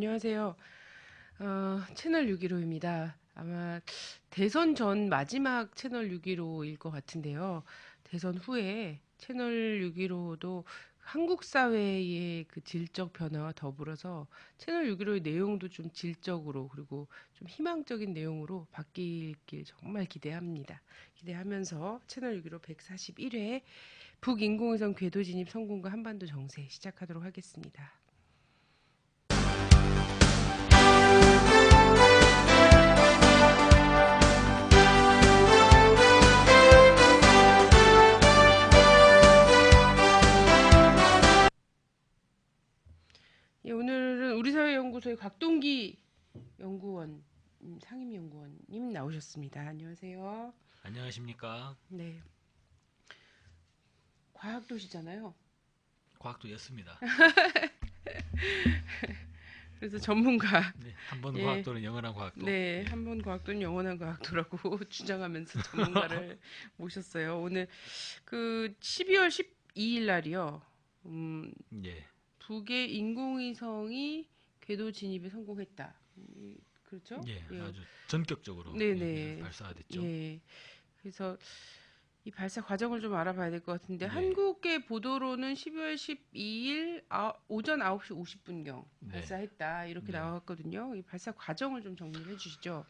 안녕하세요. 채널 615입니다. 아마 대선 전 마지막 채널 615일 것 같은데요. 대선 후에 채널 615도 한국 사회의 그 질적 변화와 더불어서 채널 615의 내용도 좀 질적으로 그리고 좀 희망적인 내용으로 바뀔 정말 기대합니다. 기대하면서 채널 615 141회 북인공위성 궤도 진입 성공과 한반도 정세 시작하도록 하겠습니다. 예, 오늘은 우리사회연구소의 곽동기 연구원, 상임연구원님 나오셨습니다. 안녕하세요. 안녕하십니까. 네, 과학도시잖아요. 과학도였습니다. 그래서 전문가, 네, 한 번 예, 과학도는 영원한 과학도. 네, 예. 한 번 과학도는 영원한 과학도라고 주장하면서 전문가를 모셨어요. 오늘 그 12월 12일 날이요. 예. 북의 인공위성이 궤도 진입에 성공했다. 그렇죠? 예. 예. 아주 전격적으로 네네. 발사가 됐죠. 예. 그래서 이 발사 과정을 좀 알아봐야 될 것 같은데 예. 한국의 보도로는 12월 12일 오전 9시 50분경 네. 발사했다 이렇게 네. 나왔거든요. 이 발사 과정을 좀 정리해 주시죠.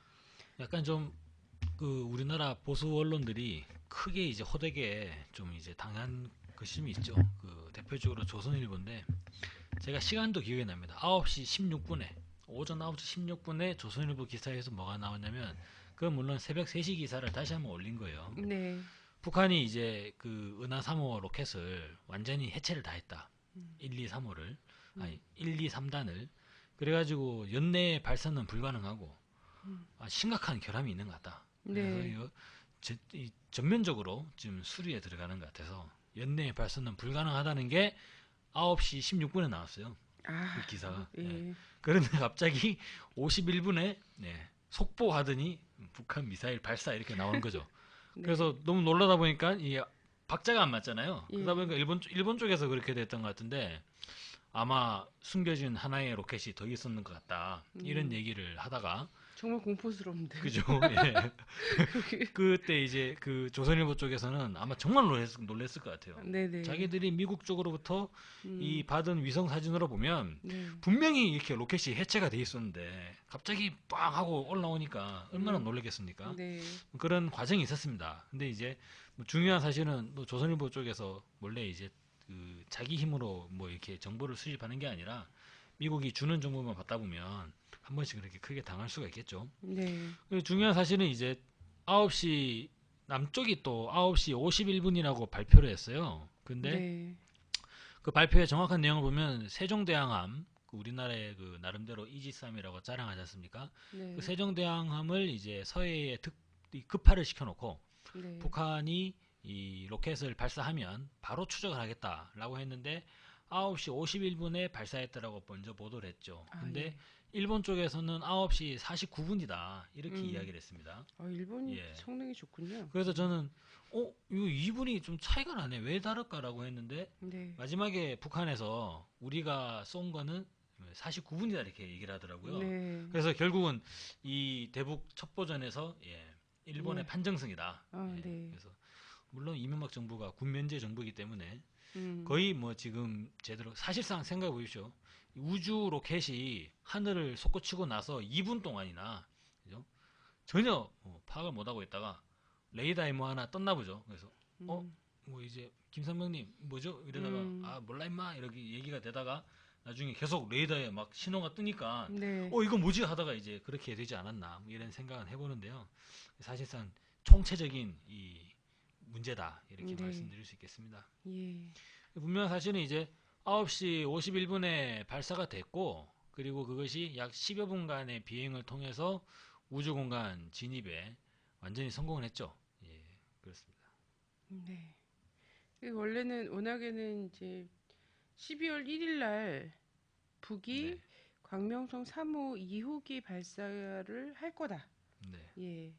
약간 좀 그 우리나라 보수 언론들이 크게 이제 호되게 좀 이제 당한 그 심이 있죠. 그 대표적으로 조선일보인데 제가 시간도 기억이 납니다. 9시 16분에 오전 9시 16분에 조선일보 기사에서 뭐가 나왔냐면 그건 물론 새벽 3시 기사를 다시 한번 올린 거예요. 네. 북한이 이제 그 은하 3호 로켓을 완전히 해체를 다 했다. 1, 2, 3호를 아니 1, 2, 3단을 그래가지고 연내 발사는 불가능하고 심각한 결함이 있는 것 같다. 그래서 네. 이거 전면적으로 지금 수리에 들어가는 것 같아서 연내 발사는 불가능하다는 게 9시 16분에 나왔어요. 그 기사가. 예. 네. 그런데 갑자기 51분에 속보하더니 북한 미사일 발사 이렇게 나오는 거죠. 네. 그래서 너무 놀라다 보니까 이 박자가 안 맞잖아요. 예. 그러다 보니까 일본 쪽에서 그렇게 됐던 것 같은데 아마 숨겨진 하나의 로켓이 더 있었는 것 같다. 이런 얘기를 하다가 정말 공포스러운데. 그죠? 예. 그때 이제 그 조선일보 쪽에서는 아마 정말 놀랬을 것 같아요. 네네. 자기들이 미국 쪽으로부터 이 받은 위성 사진으로 보면 네. 분명히 이렇게 로켓이 해체가 돼 있었는데 갑자기 빵 하고 올라오니까 얼마나 놀랐겠습니까? 네. 그런 과정이 있었습니다. 근데 이제 뭐 중요한 사실은 뭐 조선일보 쪽에서 원래 이제 그 자기 힘으로 뭐 이렇게 정보를 수집하는 게 아니라 미국이 주는 정보만 받다 보면 한 번씩 그렇게 크게 당할 수가 있겠죠. 네. 중요한 사실은 이제 9시 남쪽이 또 9시 51분이라고 발표를 했어요. 근데 네. 그 발표의 정확한 내용을 보면 세종대왕함 그 우리나라의 그 나름대로 이지스함이라고 자랑하지 않습니까? 네. 그 세종대왕함을 이제 서해에 급파를 시켜놓고 네. 북한이 이 로켓을 발사하면 바로 추적을 하겠다라고 했는데 9시 51분에 발사했다라고 먼저 보도를 했죠. 근데 예. 일본 쪽에서는 9시 49분이다 이렇게 이야기를 했습니다. 일본이 예. 성능이 좋군요. 그래서 저는 이거 2분이 좀 차이가 나네 왜 다를까라고 했는데 네. 마지막에 북한에서 우리가 쏜 거는 49분이다 이렇게 얘기를 하더라고요. 네. 그래서 결국은 이 대북 첩보전에서 일본의 판정승이다. 네. 그래서 물론 이명박 정부가 군면제 정부이기 때문에 음. 거의 뭐 지금 제대로 사실상 생각해 보십시오. 우주 로켓이 하늘을 솟구치고 나서 2분 동안이나 그죠? 전혀 파악을 못하고 있다가 레이더에 뭐 하나 떴나 보죠. 그래서 뭐 이제 김상병님 뭐죠? 이러다가 아 몰라 임마 이렇게 얘기가 되다가 나중에 계속 레이더에 막 신호가 뜨니까 네. 이거 뭐지 하다가 이제 그렇게 되지 않았나 뭐 이런 생각은 해보는데요. 사실상 총체적인 이 문제다 이렇게 네. 말씀드릴 수 있겠습니다. 예. 분명 사실은 이제 9시 51분에 발사가 됐고 그리고 그것이 약 10여 분간의 비행을 통해서 우주공간 진입에 완전히 성공을 했죠. 예, 그렇습니다. 네. 원래는 워낙에는 이제 12월 1일 날 북이 네. 광명성 3호 2호기 발사를 할 거다. 네. 예.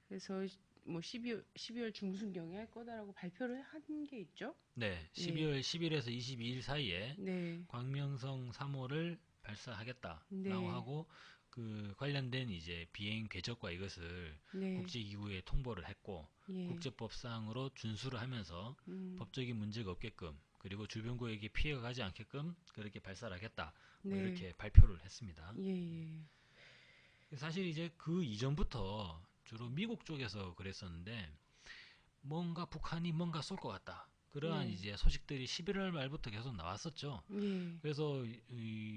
그래서 뭐 12월 중순경에 할 거다라고 발표를 한 게 있죠. 네. 12월 10일에서 22일 사이에 네. 광명성 3호를 발사하겠다라고 네. 하고 그 관련된 이제 비행 궤적과 이것을 네. 국제기구에 통보를 했고 예. 국제법상으로 준수를 하면서 음. 법적인 문제가 없게끔 그리고 주변국에게 피해가 가지 않게끔 그렇게 발사를 하겠다 뭐 네. 이렇게 발표를 했습니다. 예, 예. 사실 이제 그 이전부터 주로 미국 쪽에서 그랬었는데 뭔가 북한이 뭔가 쏠 것 같다. 그러한 네. 이제 소식들이 11월 말부터 계속 나왔었죠. 예. 그래서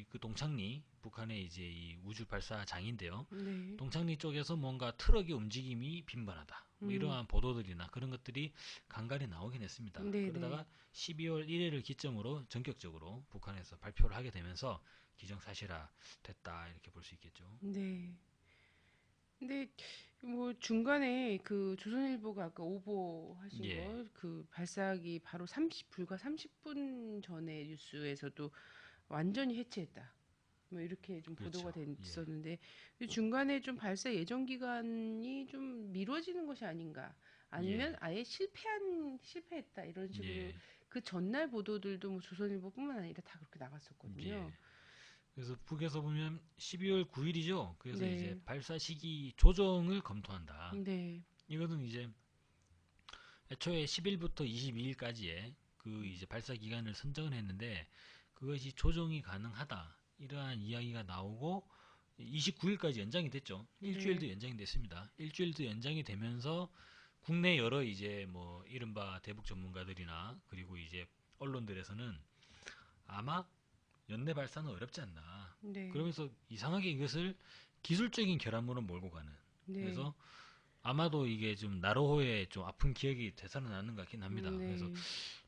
그 동창리 북한의 이제 이 우주 발사장인데요. 네. 동창리 쪽에서 뭔가 트럭의 움직임이 빈번하다. 뭐 음. 이러한 보도들이나 그런 것들이 간간히 나오긴 했습니다. 네, 네. 그러다가 12월 1일을 기점으로 전격적으로 북한에서 발표를 하게 되면서 기정사실화 됐다 이렇게 볼 수 있겠죠. 네. 근데 뭐 중간에 그 조선일보가 아까 오보하신 예, 거 그 발사하기 바로 불과 30분 전에 뉴스에서도 완전히 해체했다. 뭐 이렇게 좀 보도가 그렇죠. 예, 됐었는데 중간에 좀 발사 예정 기간이 좀 미뤄지는 것이 아닌가. 아니면 예, 아예 실패했다 이런 식으로 예, 그 전날 보도들도 뭐 조선일보뿐만 아니라 다 그렇게 예. 나갔었거든요. 그래서 북에서 보면 12월 9일이죠. 그래서 이제 네, 발사 시기 조정을 검토한다. 네, 이거는 이제 애초에 10일부터 22일까지의 그 이제 발사 기간을 선정을 했는데 그것이 조정이 가능하다. 이러한 이야기가 나오고 29일까지 연장이 됐죠. 네, 일주일도 연장이 됐습니다. 일주일도 연장이 되면서 국내 여러 이제 뭐 이른바 대북 전문가들이나 그리고 이제 언론들에서는 아마 연내 발사는 어렵지 않나. 네, 그러면서 이상하게 이것을 기술적인 결함으로 몰고 가는. 네, 그래서 아마도 이게 좀 나로호의 좀 아픈 기억이 되살아나는 것 같긴 합니다. 그래서 네,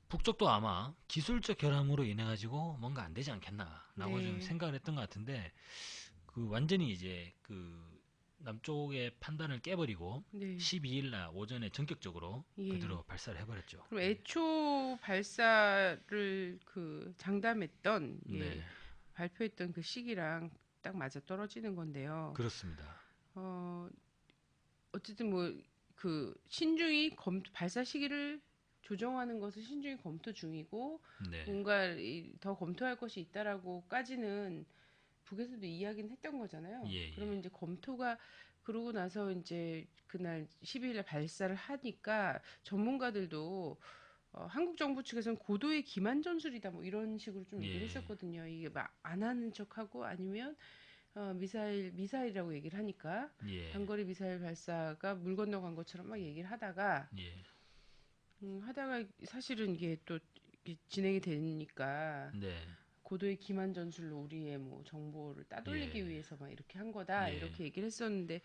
북쪽도 아마 기술적 결함으로 인해 가지고 뭔가 안 되지 않겠나라고 좀 네, 생각을 했던 것 같은데 그 완전히 이제 그 남쪽의 판단을 깨버리고 네, 12일 날 오전에 전격적으로 예. 그대로 발사를 해버렸죠. 그럼 예. 애초 발사를 그 장담했던 네, 예, 발표했던 그 시기랑 딱 맞아 떨어지는 건데요. 그렇습니다. 어, 어쨌든 뭐 그 신중히 발사 시기를 조정하는 것을 신중히 검토 중이고 네, 뭔가 더 검토할 것이 있다라고까지는 북에서도 이야기는 했던 거잖아요. 예, 그러면 예, 이제 검토가 그러고 나서 이제 그날 12일에 발사를 하니까 전문가들도 한국 정부 측에서는 고도의 기만 전술이다 뭐 이런 식으로 좀 얘기를 예, 했었거든요. 이게 막 안 하는 척하고 아니면 미사일이라고 얘기를 하니까 예, 단거리 미사일 발사가 물 건너간 것처럼 막 얘기를 하다가 예, 하다가 사실은 이게 또 이게 진행이 되니까 네, 고도의 기만 전술로 우리의 뭐 정보를 따돌리기 예, 위해서 막 이렇게 한 거다 예, 이렇게 얘기를 했었는데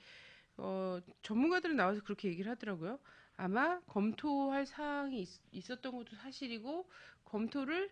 전문가들은 나와서 그렇게 얘기를 하더라고요. 아마 검토할 사항이 있었던 것도 사실이고 검토를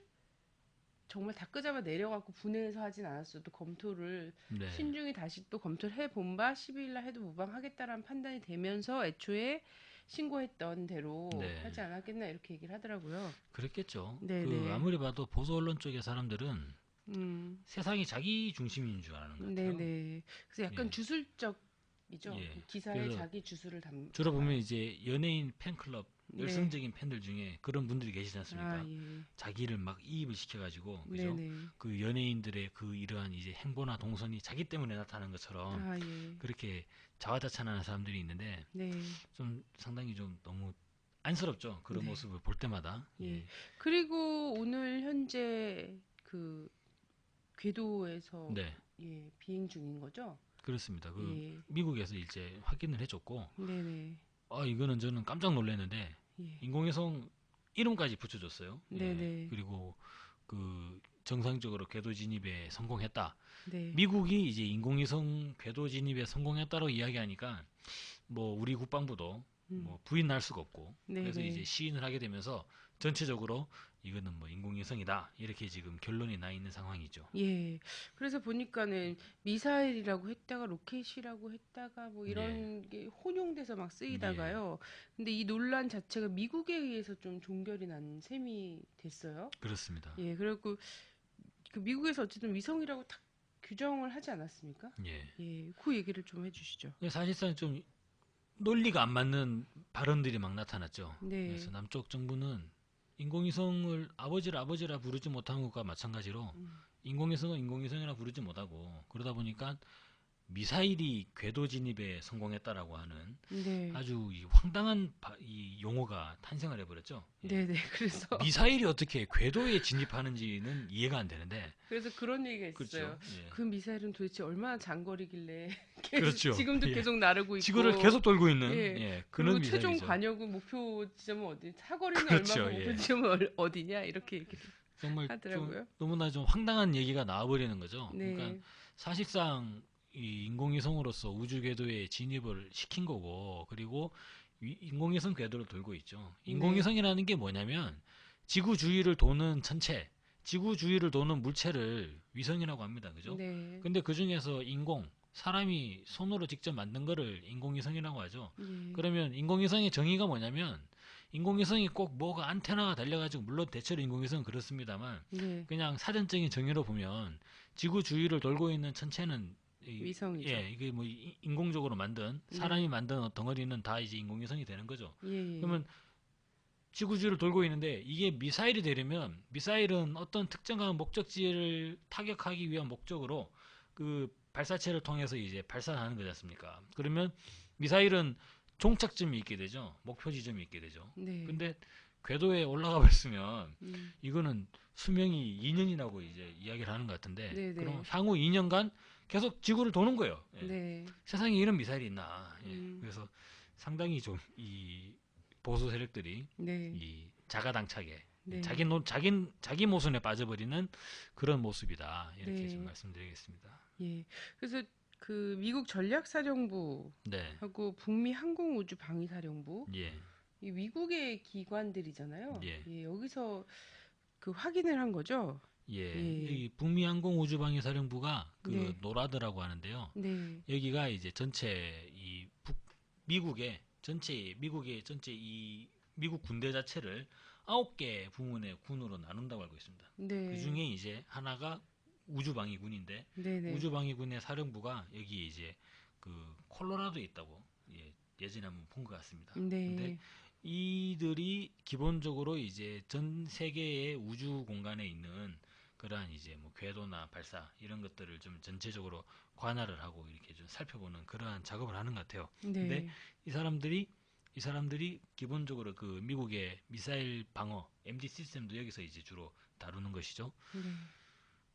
정말 다 끄잡아 내려갖고 분해해서 하진 않았어도 검토를 네, 신중히 다시 또 검토를 해본 바 12일 날 해도 무방하겠다라는 판단이 되면서 애초에 신고했던 대로 네. 하지 않았겠나 이렇게 얘기를 하더라고요. 그랬겠죠. 그 네네. 아무리 봐도 보수 언론 쪽의 사람들은 음, 세상이 자기 중심인 줄 아는 것 같아요. 네네. 그래서 약간 예, 주술적이죠. 예. 기사에 그래서 자기 주술을 주로 보면 담아요. 이제 연예인 팬클럽 네. 열성적인 팬들 중에 그런 분들이 계시지 아, 않습니까? 예. 자기를 막 이입을 시켜가지고 그죠? 네네. 그 연예인들의 그 이러한 이제 행보나 동선이 자기 때문에 나타나는 것처럼 아, 예. 그렇게 자화자찬하는 사람들이 있는데 네. 좀 상당히 좀 너무 안쓰럽죠. 그런 네. 모습을 볼 때마다. 예. 예. 그리고 오늘 현재 그 궤도에서 네. 예, 비행 중인 거죠? 그렇습니다. 그 예. 미국에서 이제 확인을 해줬고, 네네. 이거는 저는 깜짝 놀랐는데 예. 인공위성 이름까지 붙여줬어요. 예. 네네. 그리고 그 정상적으로 궤도 진입에 성공했다. 네. 미국이 이제 인공위성 궤도 진입에 성공했다고 이야기하니까 뭐 우리 국방부도 음. 뭐 부인할 수가 없고 그래서 이제 네네. 시인을 하게 되면서 전체적으로 이거는 뭐 인공위성이다 이렇게 지금 결론이 나 있는 상황이죠. 예. 그래서 보니까는 미사일이라고 했다가 로켓이라고 했다가 뭐 예, 이런 게 혼용돼서 막 예, 쓰이다가요. 근데 이 논란 자체가 미국에 의해서 좀 종결이 난 셈이 됐어요. 그렇습니다. 예. 그리고 그 미국에서 어쨌든 위성이라고 딱 규정을 하지 않았습니까? 예. 예. 그 얘기를 좀 해주시죠. 사실상 좀 논리가 안 맞는 발언들이 막 나타났죠. 그래서 네. 남쪽 정부는 인공위성을 아버지라 부르지 못한 것과 마찬가지로 음. 인공위성은 인공위성이라 부르지 못하고 그러다 보니까 미사일이 궤도 진입에 성공했다라고 하는 네. 아주 이 황당한 이 용어가 탄생을 해버렸죠. 예. 네네. 그래서 미사일이 어떻게 궤도에 진입하는지는 이해가 안 되는데, 그래서 그런 얘기가 그렇죠. 있어요. 예. 그 미사일은 도대체 얼마나 장거리길래 계속 그렇죠. 지금도 예. 계속 나르고 지구를 있고 계속 돌고 있는 예. 예, 그리고 그런 최종 미사일이죠. 관역은 목표 지점은 어디? 사거리는 그렇죠. 얼마고 목표 예. 지점은 어디냐? 이렇게 얘기를 정말 좀 하더라고요. 너무나 좀 황당한 얘기가 나와버리는 거죠. 그러니까 네. 사실상 이 인공위성으로서 우주 궤도에 진입을 시킨 거고, 그리고 인공위성 궤도를 돌고 있죠. 네. 인공위성이라는 게 뭐냐면 지구 주위를 도는 천체, 지구 주위를 도는 물체를 위성이라고 합니다. 그죠? 네. 근데 그 중에서 사람이 손으로 직접 만든 거를 인공위성이라고 하죠. 예. 그러면 인공위성의 정의가 뭐냐면, 인공위성이 꼭 뭐가 안테나가 달려가지고, 물론 대체로 인공위성은 그렇습니다만, 네. 그냥 사전적인 정의로 보면 지구 주위를 돌고 있는 천체는 위성이죠. 예, 이게 뭐 인공적으로 만든, 네. 사람이 만든 덩어리는 다 이제 인공위성이 되는 거죠. 예. 그러면 지구 주위를 돌고 있는데, 이게 미사일이 되려면, 미사일은 어떤 특정한 목적지를 타격하기 위한 목적으로 그 발사체를 통해서 이제 발사하는 거지 않습니까? 그러면 미사일은 종착점이 있게 되죠. 목표 지점이 있게 되죠. 네. 근데 궤도에 올라가 버렸으면 음. 이거는 수명이 2년이라고 이제 이야기를 하는 것 같은데, 네네. 그럼 향후 2년간 계속 지구를 도는 거예요. 예. 네. 세상에 이런 미사일이 있나? 예. 음. 그래서 상당히 좀 이 보수 세력들이 네. 이 자가당착에 네. 자기 모순에 빠져버리는 그런 모습이다, 이렇게 네. 좀 말씀드리겠습니다. 예. 그래서 그 미국 전략사령부하고 네, 북미 항공우주방위사령부 예, 이 미국의 기관들이잖아요. 예. 예. 여기서 그 확인을 한 거죠. 예. 예. 여기 북미항공우주방위사령부가 그 네. 노라드라고 하는데요. 네. 여기가 이제 전체 이 미국의 전체 이 미국 군대 자체를 9개 부문의 군으로 나눈다고 알고 있습니다. 네. 그 중에 이제 하나가 우주방위군인데, 네네. 우주방위군의 사령부가 여기 이제 그 콜로라도에 있다고 예전에 한번 본 것 같습니다. 근데 네. 이들이 기본적으로 이제 전 세계의 우주 공간에 있는 그러한 이제 뭐 궤도나 발사 이런 것들을 좀 전체적으로 관할을 하고 이렇게 좀 살펴보는 그러한 작업을 하는 것 같아요. 근데 네. 이 사람들이 기본적으로 그 미국의 미사일 방어 MD 시스템도 여기서 이제 주로 다루는 것이죠. 네.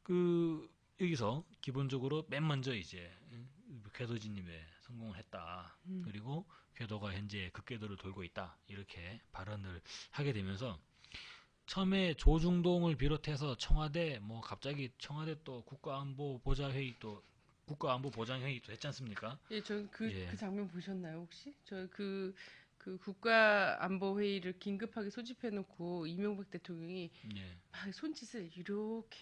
그 여기서 기본적으로 맨 먼저 이제 궤도 진입에 성공을 했다. 그리고 궤도가 현재 극궤도를 돌고 있다. 이렇게 발언을 하게 되면서, 처음에 조중동을 비롯해서 청와대 뭐 갑자기 청와대 또 국가안보보장회의 또 했지 않습니까? 예, 전 예. 그 장면 보셨나요, 혹시? 그 국가안보회의를 긴급하게 소집해놓고 이명박 대통령이 예. 막 손짓을 이렇게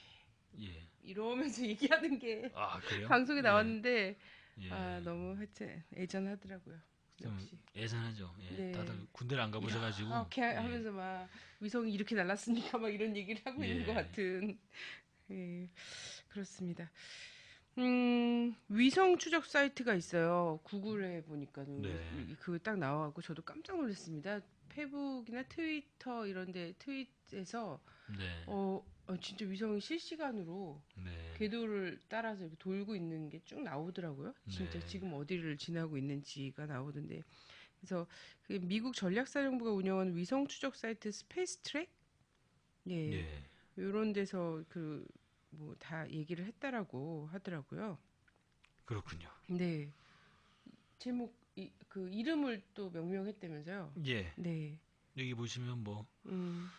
예. 이러면서 얘기하는 게 아, 그래요? 방송에 예. 나왔는데, 예. 아, 너무 하여튼 애잔하더라고요. 좀 역시. 애잔하죠. 예. 네. 다들 군대를 안 가보셔가지고. 이렇게 예. 하면서 막 위성이 이렇게 날랐으니까 막 이런 얘기를 하고 있는 예. 것 같은. 예, 그렇습니다. 위성 추적 사이트가 있어요. 구글에 보니까는 네. 그 딱 나와갖고 저도 깜짝 놀랐습니다. 페북이나 트위터 이런데 트윗에서 네. 진짜 위성이 실시간으로 네. 궤도를 따라서 이렇게 돌고 있는 게 쭉 나오더라고요. 진짜 네. 지금 어디를 지나고 있는지가 나오던데. 그래서 그 미국 전략사령부가 운영하는 위성 추적 사이트 스페이스 트랙? 예. 예. 요런 데서 그 뭐 다 얘기를 했다라고 하더라고요. 그렇군요. 네. 제목 그 이름을 또 명명했다면서요. 예. 네. 여기 보시면 뭐 음.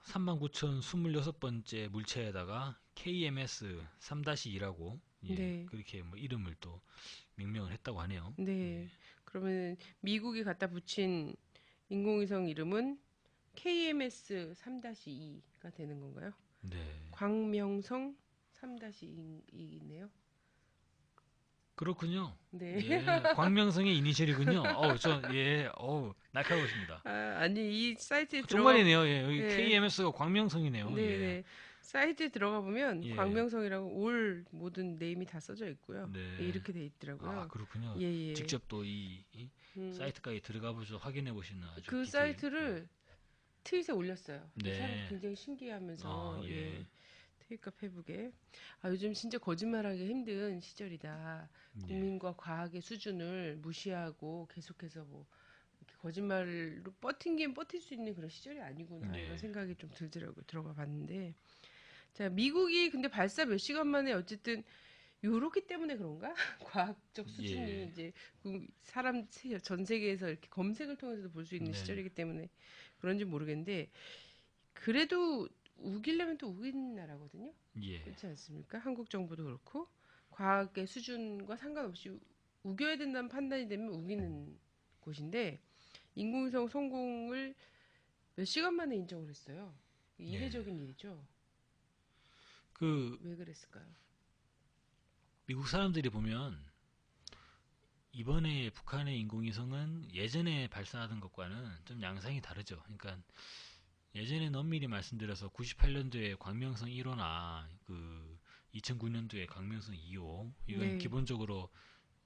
39,026번째 물체에다가 KMS 3-2라고 네. 그렇게 뭐 이름을 또 명명을 했다고 하네요. 네. 그러면 미국이 갖다 붙인 인공위성 이름은 KMS 3-2가 되는 건가요? 네. 광명성 3-2이네요. 그렇군요. 네. 예. 광명성의 이니셜이군요. 날카로우십니다. 아니 이 사이트에 정말이네요. 예. 여기 네. KMS가 광명성이네요. 네, 예. 네. 사이트에 들어가 보면 예. 광명성이라고 올 모든 네임이 다 써져 있고요. 네. 네, 이렇게 돼 있더라고요. 아, 그렇군요. 예, 예. 직접 또 이 음, 사이트까지 들어가 보셔서 확인해 보시는 아주 그 디테일. 사이트를 트윗에 올렸어요. 네. 사람 굉장히 신기해하면서 예. 예, 페이커 페북에 요즘 진짜 거짓말하기 힘든 시절이다. 예. 국민과 과학의 수준을 무시하고 계속해서 뭐 이렇게 거짓말로 버틴긴 버틸 수 있는 그런 시절이 아니구나 이런 네. 생각이 좀 들더라고요. 들어가 봤는데 자 미국이 근데 발사 몇 시간 만에 어쨌든 요렇기 때문에 그런가? 과학적 수준이 예. 이제 사람 전 세계에서 이렇게 검색을 통해서도 볼 수 있는 네. 시절이기 때문에 그런지 모르겠는데 그래도 우기려면 또 우긴 나라거든요. 예. 그렇지 않습니까? 한국 정부도 그렇고 과학의 수준과 상관없이 우겨야 된다는 판단이 되면 우기는 곳인데 인공위성 성공을 몇 시간 만에 인정을 했어요. 예. 이례적인 일이죠. 그 왜 그랬을까요? 미국 사람들이 보면 이번에 북한의 인공위성은 예전에 발사하던 것과는 좀 양상이 다르죠. 그러니까 예전에 엄밀히 말씀드려서 98년도에 광명성 1호나 그 2009년도에 광명성 2호 이건 네, 기본적으로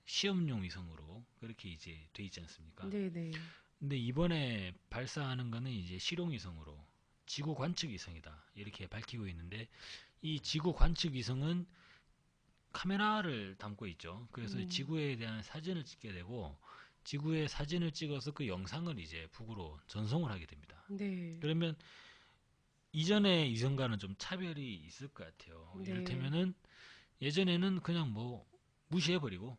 시험용 위성으로 그렇게 이제 돼 있지 않습니까? 네, 네, 근데 이번에 발사하는 거는 이제 실용 위성으로 지구 관측 위성이다 이렇게 밝히고 있는데 이 지구 관측 위성은 카메라를 담고 있죠. 그래서 음, 지구에 대한 사진을 찍게 되고 지구의 사진을 찍어서 그 영상을 이제 북으로 전송을 하게 됩니다. 네, 그러면 이전의 위성과는 좀 차별이 있을 것 같아요. 네, 이를테면은 예전에는 그냥 뭐 무시해버리고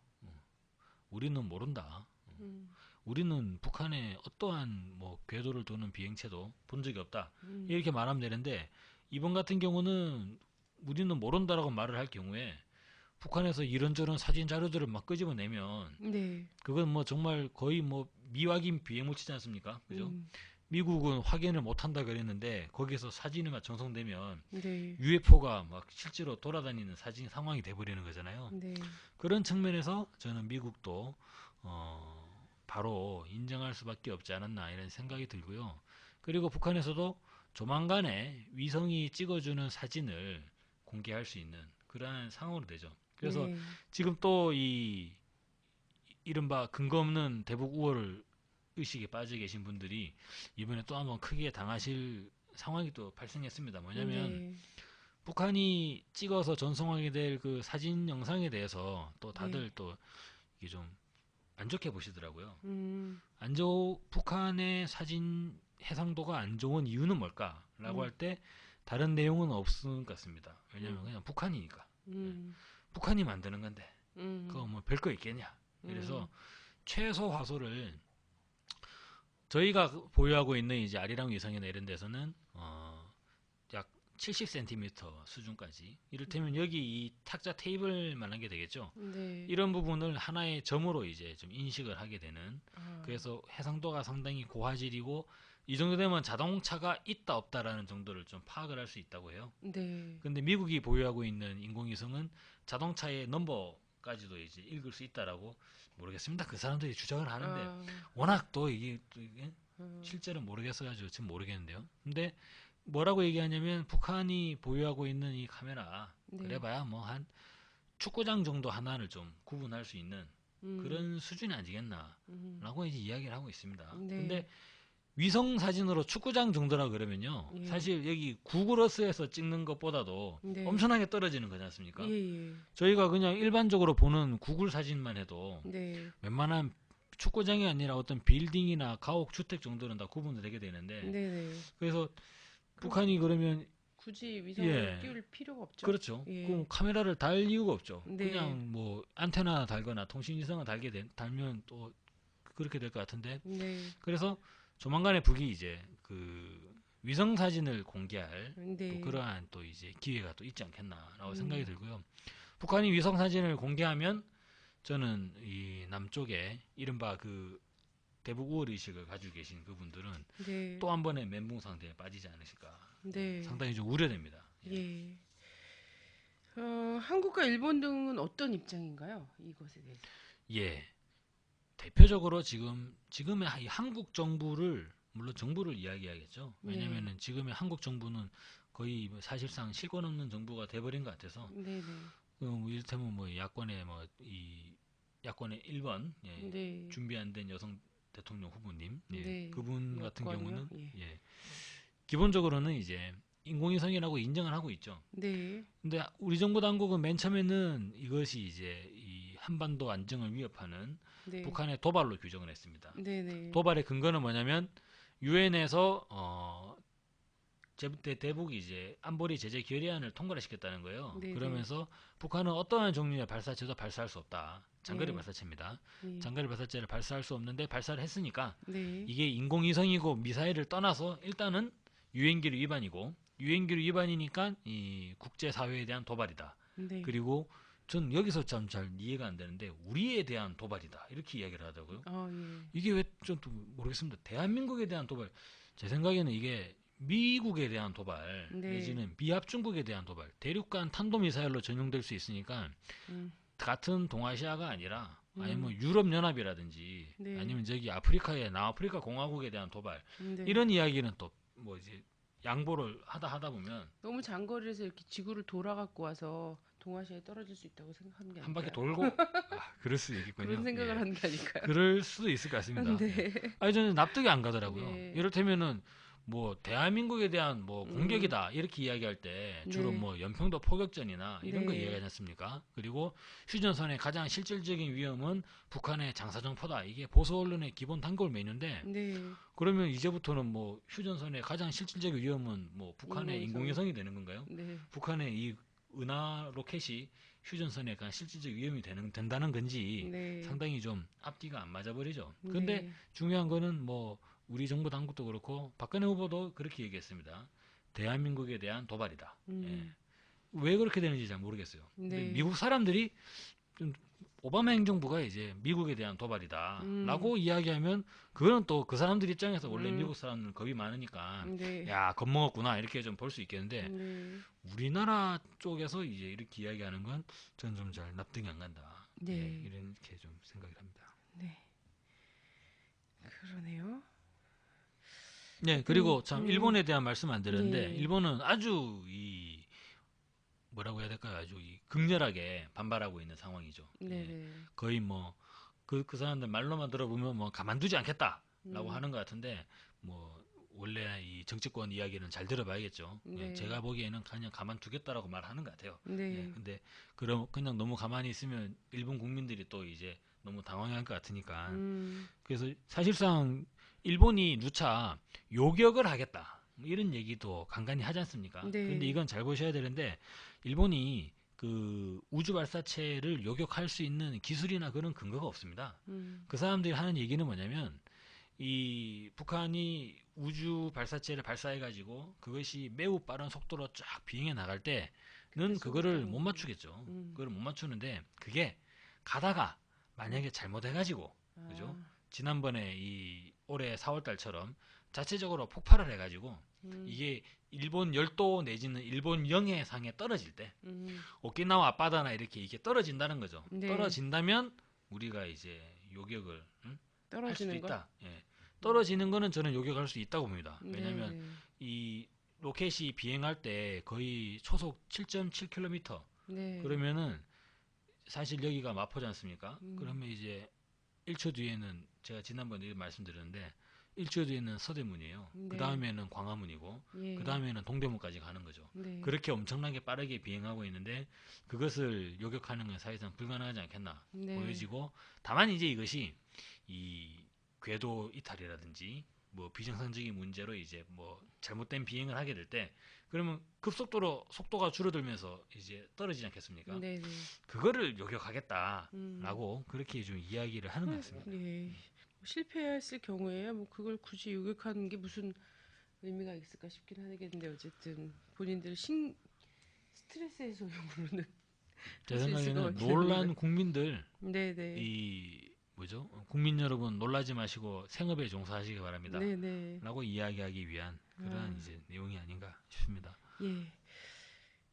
우리는 모른다. 음, 우리는 북한의 어떠한 뭐 궤도를 도는 비행체도 본 적이 없다. 음, 이렇게 말하면 되는데 이번 같은 경우는 우리는 모른다라고 말을 할 경우에 북한에서 이런저런 사진 자료들을 막 끄집어내면 네, 그건 뭐 정말 거의 뭐 미확인 비행물체지 않습니까? 그죠? 음, 미국은 확인을 못한다 그랬는데 거기서 사진이 막 전송되면 네, UFO가 막 실제로 돌아다니는 사진 상황이 돼버리는 거잖아요. 네, 그런 측면에서 저는 미국도 바로 인정할 수밖에 없지 않았나 이런 생각이 들고요. 그리고 북한에서도 조만간에 위성이 찍어주는 사진을 공개할 수 있는 그러한 상황으로 되죠. 그래서 네, 지금 또 이 이른바 근거 없는 대북 우월 의식에 빠져 계신 분들이 이번에 또 한번 크게 당하실 상황이 또 발생했습니다. 뭐냐면 네, 북한이 찍어서 전송하게 될 그 사진 영상에 대해서 또 네, 다들 또 이게 좀 안 좋게 보시더라고요. 음, 북한의 사진 해상도가 안 좋은 이유는 뭘까라고 할 음, 때 다른 내용은 없을 것 같습니다. 왜냐면 음, 그냥 북한이니까. 예. 음, 북한이 만드는 건데 그거 음, 뭐 별거 있겠냐. 그래서 음, 최소 화소를 저희가 보유하고 있는 이제 아리랑 위성이나 이런 데서는 약 70cm 수준까지 이를테면 여기 이 탁자 테이블만 한 게 되겠죠. 네, 이런 부분을 하나의 점으로 이제 좀 인식을 하게 되는 아, 그래서 해상도가 상당히 고화질이고 이 정도 되면 자동차가 있다 없다라는 정도를 좀 파악을 할 수 있다고 해요. 네, 근데 미국이 보유하고 있는 인공위성은 자동차의 넘버까지도 이제 읽을 수 있다라고 모르겠습니다. 그 사람들이 주장을 하는데 아, 워낙 또 이게 어, 실제로 모르겠어가지고 지금 모르겠는데요. 근데 뭐라고 얘기하냐면 북한이 보유하고 있는 이 카메라 네, 그래봐야 뭐 한 축구장 정도 하나를 좀 구분할 수 있는 음, 그런 수준이 아니겠나라고 이제 이야기를 하고 있습니다. 네, 근데 위성 사진으로 축구장 정도라 그러면요. 예, 사실 여기 구글 어스에서 찍는 것보다도 네, 엄청나게 떨어지는 거지 예, 않습니까? 예, 저희가 그냥 일반적으로 보는 구글 사진만 해도 네, 웬만한 축구장이 아니라 어떤 빌딩이나 가옥 주택 정도는 다 구분이 되게 네, 되는데 네. 그래서 그럼 북한이 그러면 굳이 위성을 예 띄울 필요가 없죠? 그렇죠. 그럼 예, 카메라를 달 이유가 없죠. 네, 그냥 뭐 안테나 달거나 통신위성을 달면 또 그렇게 될 것 같은데 네, 그래서 조만간에 북이 이제 그 위성 사진을 공개할 또 네, 그러한 또 이제 기회가 또 있지 않겠나라고 생각이 음, 들고요. 북한이 위성 사진을 공개하면 저는 이 남쪽에 이른바 그 대북 우월 의식을 가지고 계신 그분들은 네, 또 한 번의 멘붕 상태에 빠지지 않으실까 네, 상당히 좀 우려됩니다. 예. 예. 한국과 일본 등은 어떤 입장인가요? 이것에 대해서. 예. 대표적으로 지금의 이 한국 정부를 물론 정부를 이야기하겠죠. 네, 왜냐면은 지금의 한국 정부는 거의 뭐 사실상 실권 없는 정부가 돼버린 것 같아서 네, 네, 뭐 이를테면 뭐 야권의 뭐 이 야권의 1번 예, 네, 준비 안 된 여성 대통령 후보님 예, 네, 그분 같은 여권이요? 경우는 예, 예, 기본적으로는 이제 인공위성이라고 인정을 하고 있죠. 네. 근데 우리 정부 당국은 맨 처음에는 이것이 이제 이 한반도 안정을 위협하는 네. 북한의 도발로 규정을 했습니다. 네네. 도발의 근거는 뭐냐면 유엔에서 대북이 이제 안보리 제재 결의안을 통과를 시켰다는 거예요. 네네. 그러면서 북한은 어떠한 종류의 발사체도 발사할 수 없다. 장거리 네. 발사체입니다. 네. 장거리 발사체를 발사할 수 없는데 발사를 했으니까 네. 이게 인공위성이고 미사일을 떠나서 일단은 유엔기류 위반이고 유엔기류 위반이니까 이 국제사회에 대한 도발이다. 네. 그리고 전 여기서 참 잘 이해가 안 되는데 우리에 대한 도발이다. 이렇게 이야기를 하더라고요. 아, 예. 이게 왜 좀 모르겠습니다. 대한민국에 대한 도발. 제 생각에는 이게 미국에 대한 도발 네. 내지는 미합 중국에 대한 도발. 대륙간 탄도미사일로 전용될 수 있으니까 음. 같은 동아시아가 아니라 아니면 뭐 유럽 연합이라든지 네. 아니면 저기 아프리카의 남아프리카 공화국에 대한 도발 네. 이런 이야기는 또 뭐 이제 양보를 하다 보면 너무 장거리에서 이렇게 지구를 돌아갖고 와서 동아시아에 떨어질 수 있다고 생각하는 게 한 바퀴 아닐까요? 돌고 그럴 수 있겠군요. 그런 생각을 예. 하는 게 아닐까요? 그럴 수도 있을 것 같습니다. 예. 네. 아니 저는 납득이 안 가더라고요. 네. 이를테면은 뭐 대한민국에 대한 뭐 음. 공격이다 이렇게 이야기할 때 주로 네. 뭐 연평도 포격전이나 이런 거 네. 이야기하지 않습니까? 그리고 휴전선의 가장 실질적인 위험은 북한의 장사정포다. 이게 보수 언론의 기본 단골 메뉴인데 네. 그러면 이제부터는 뭐 휴전선의 가장 실질적인 위험은 뭐 북한의 인공위성. 인공위성이 되는 건가요? 네. 북한의 이 은하 로켓이 휴전선에 가장 실질적 위험이 된다는 건지 네. 상당히 좀 앞뒤가 안 맞아버리죠. 근데 네. 중요한 거는 뭐 우리 정부 당국도 그렇고 박근혜 후보도 그렇게 얘기했습니다. 대한민국에 대한 도발이다. 예. 왜 그렇게 되는지 잘 모르겠어요. 근데 네. 미국 사람들이 좀 오바마 행정부가 이제 미국에 대한 도발이다라고 이야기하면 그거는 또 그 사람들 입장에서 원래 미국 사람들은 겁이 많으니까 네. 야 겁먹었구나 이렇게 좀 볼 수 있겠는데 네. 우리나라 쪽에서 이제 이렇게 이야기하는 건 저는 좀 잘 납득이 안 간다. 네. 예, 이렇게 좀 생각을 합니다. 네. 그러네요. 네, 그리고 참 일본에 대한 말씀 안 드렸는데 네. 일본은 아주 이 뭐라고 해야 될까요? 아주 이 극렬하게 반발하고 있는 상황이죠. 네. 예, 네. 거의 뭐 그 사람들 말로만 들어보면 뭐 가만두지 않겠다라고 음. 하는 것 같은데 뭐 원래 이 정치권 이야기는 잘 들어봐야겠죠. 예, 네. 제가 보기에는 그냥 가만두겠다라고 말하는 것 같아요. 네. 예, 근데 그럼 그냥 너무 가만히 있으면 일본 국민들이 또 이제 너무 당황할 것 같으니까 그래서 사실상 일본이 누차 요격을 하겠다 뭐 이런 얘기도 간간히 하지 않습니까? 네. 근데 이건 잘 보셔야 되는데 일본이 그 우주 발사체를 요격할 수 있는 기술이나 그런 근거가 없습니다. 그 사람들이 하는 얘기는 뭐냐면 이 북한이 우주 발사체를 발사해 가지고 그것이 매우 빠른 속도로 쫙 비행해 나갈 때는 그거를 못 맞추겠죠. 그걸 못 맞추는데 그게 가다가 만약에 잘못해 가지고 그죠? 지난번에 이 올해 4월 달처럼 자체적으로 폭발을 해 가지고 이게 일본 열도 내지는 일본 영해상에 떨어질 때 오키나와 앞바다나 이렇게 이게 떨어진다는 거죠. 네. 떨어진다면 우리가 이제 요격을 할 수도 떨어지는 거? 있다. 예. 떨어지는 거는 저는 요격할 수 있다고 봅니다. 네. 왜냐하면 네. 이 로켓이 비행할 때 거의 초속 7.7km 네. 그러면은 사실 여기가 마포지 않습니까? 그러면 이제 1초 뒤에는 제가 지난번에 말씀드렸는데 1초 뒤에는 서대문이에요. 네. 그 다음에는 광화문이고 예. 그 다음에는 동대문까지 가는 거죠. 네. 그렇게 엄청나게 빠르게 비행하고 있는데 그것을 요격하는 건 사실상 불가능하지 않겠나 네. 보여지고 다만 이제 이것이 이 궤도 이탈이라든지 뭐 비정상적인 문제로 이제 뭐 잘못된 비행을 하게 될 때 그러면 급속도로 속도가 줄어들면서 이제 떨어지지 않겠습니까? 네. 네. 그거를 요격하겠다라고 그렇게 좀 이야기를 하는 것 같습니다. 예. 실패했을 경우에야 뭐 그걸 굳이 요격하는 게 무슨 의미가 있을까 싶긴 하겠는데 어쨌든 본인들 스트레스 해소용으로는 제 할수 있을 것 생각에는 같긴 놀란 한데. 국민들 네네. 이 뭐죠? 국민 여러분 놀라지 마시고 생업에 종사하시기 바랍니다. 네네. 라고 이야기하기 위한 그런 이제 내용이 아닌가 싶습니다. 예.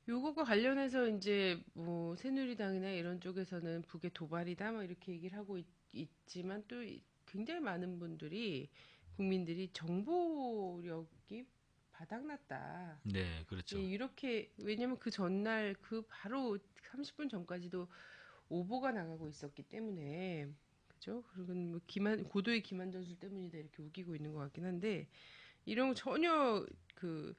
요거과 관련해서 이제 뭐 새누리당이나 이런 쪽에서는 북의 도발이다 뭐 이렇게 얘기를 하고 있지만 또 굉장히 많은 분들이 국민들이 정보력이 바닥났다. 네, 그렇죠. 예, 이렇게 왜냐면 그 전날 그 바로 30분 전까지도 오보가 나가고 있었기 때문에 그죠? 그리고 뭐 고도의 기만 전술 때문이다 이렇게 우기고 있는 것 같긴 한데 이런 거 전혀 그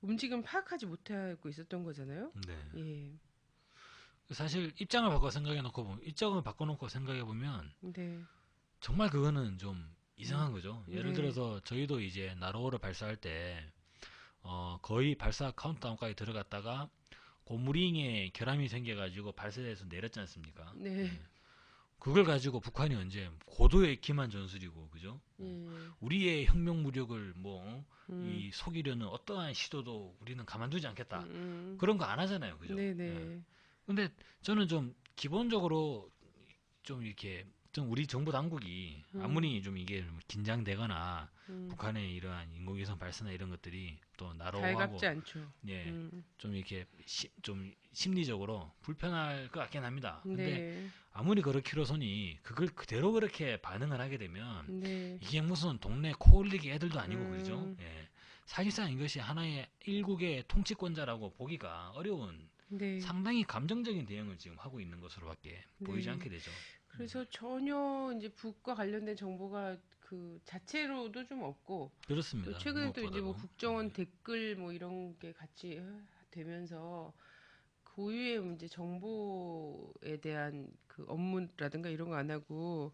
움직임 파악하지 못하고 있었던 거잖아요. 네. 예. 사실 입장을 바꿔놓고 생각해 보면 네. 정말 그거는 좀 이상한 거죠. 예를 네. 들어서 저희도 이제 나로호를 발사할 때 거의 발사 카운트다운까지 들어갔다가 고무링에 결함이 생겨가지고 발사대에서 내렸지 않습니까? 네. 그걸 가지고 북한이 언제 고도의 기만 전술이고 그죠? 예. 우리의 혁명 무력을 뭐 음. 이 속이려는 어떠한 시도도 우리는 가만두지 않겠다. 음. 그런 거 안 하잖아요, 그죠? 예. 네네. 근데 저는 좀 기본적으로 좀 이렇게 좀 우리 정부 당국이 아무리 좀 이게 긴장되거나 음. 북한의 이러한 인공위성 발사나 이런 것들이 또 나로하고 달갑지 않죠. 예, 좀 이렇게 좀 심리적으로 불편할 것 같긴 합니다. 근데 네. 아무리 그렇기로서니 그걸 그대로 그렇게 반응을 하게 되면 네. 이게 무슨 동네 코올리기 애들도 아니고 그러죠. 음. 예. 사실상 이것이 하나의 일국의 통치권자라고 보기가 어려운 네. 상당히 감정적인 대응을 지금 하고 있는 것으로밖에 보이지 네. 않게 되죠. 그래서 전혀 이제 북과 관련된 정보가 그 자체로도 좀 없고 또 그렇습니다. 최근에 또 이제 뭐 무엇보다도. 국정원 댓글 뭐 이런 게 같이 되면서 고유의 이제 정보에 대한 그 업무라든가 이런 거 안 하고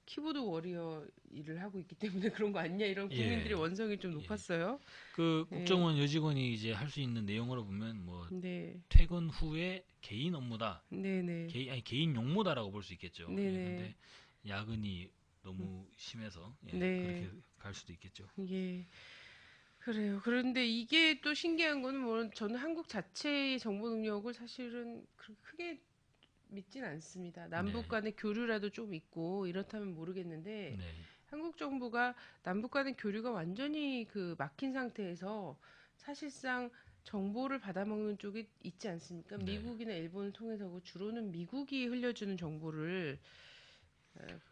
키보드 워리어 일을 하고 있기 때문에 그런 거 아니냐 이런 국민들의 예. 원성이 좀 예. 높았어요. 그 네. 국정원 여직원이 이제 할 수 있는 내용으로 보면 뭐 네. 퇴근 후에 개인 업무다. 네네. 개인 용무다라고 볼 수 있겠죠. 예, 네네. 근데 야근이 너무 심해서 예, 네. 그렇게 갈 수도 있겠죠. 예. 그래요. 그런데 이게 또 신기한 거는 뭐 저는 한국 자체의 정보 능력을 사실은 그렇게 크게 믿진 않습니다. 남북 네. 간의 교류라도 좀 있고 이렇다면 모르겠는데 네. 한국 정부가 남북 간의 교류가 완전히 그 막힌 상태에서 사실상 정보를 받아먹는 쪽이 있지 않습니까? 네. 미국이나 일본을 통해서고 주로는 미국이 흘려주는 정보를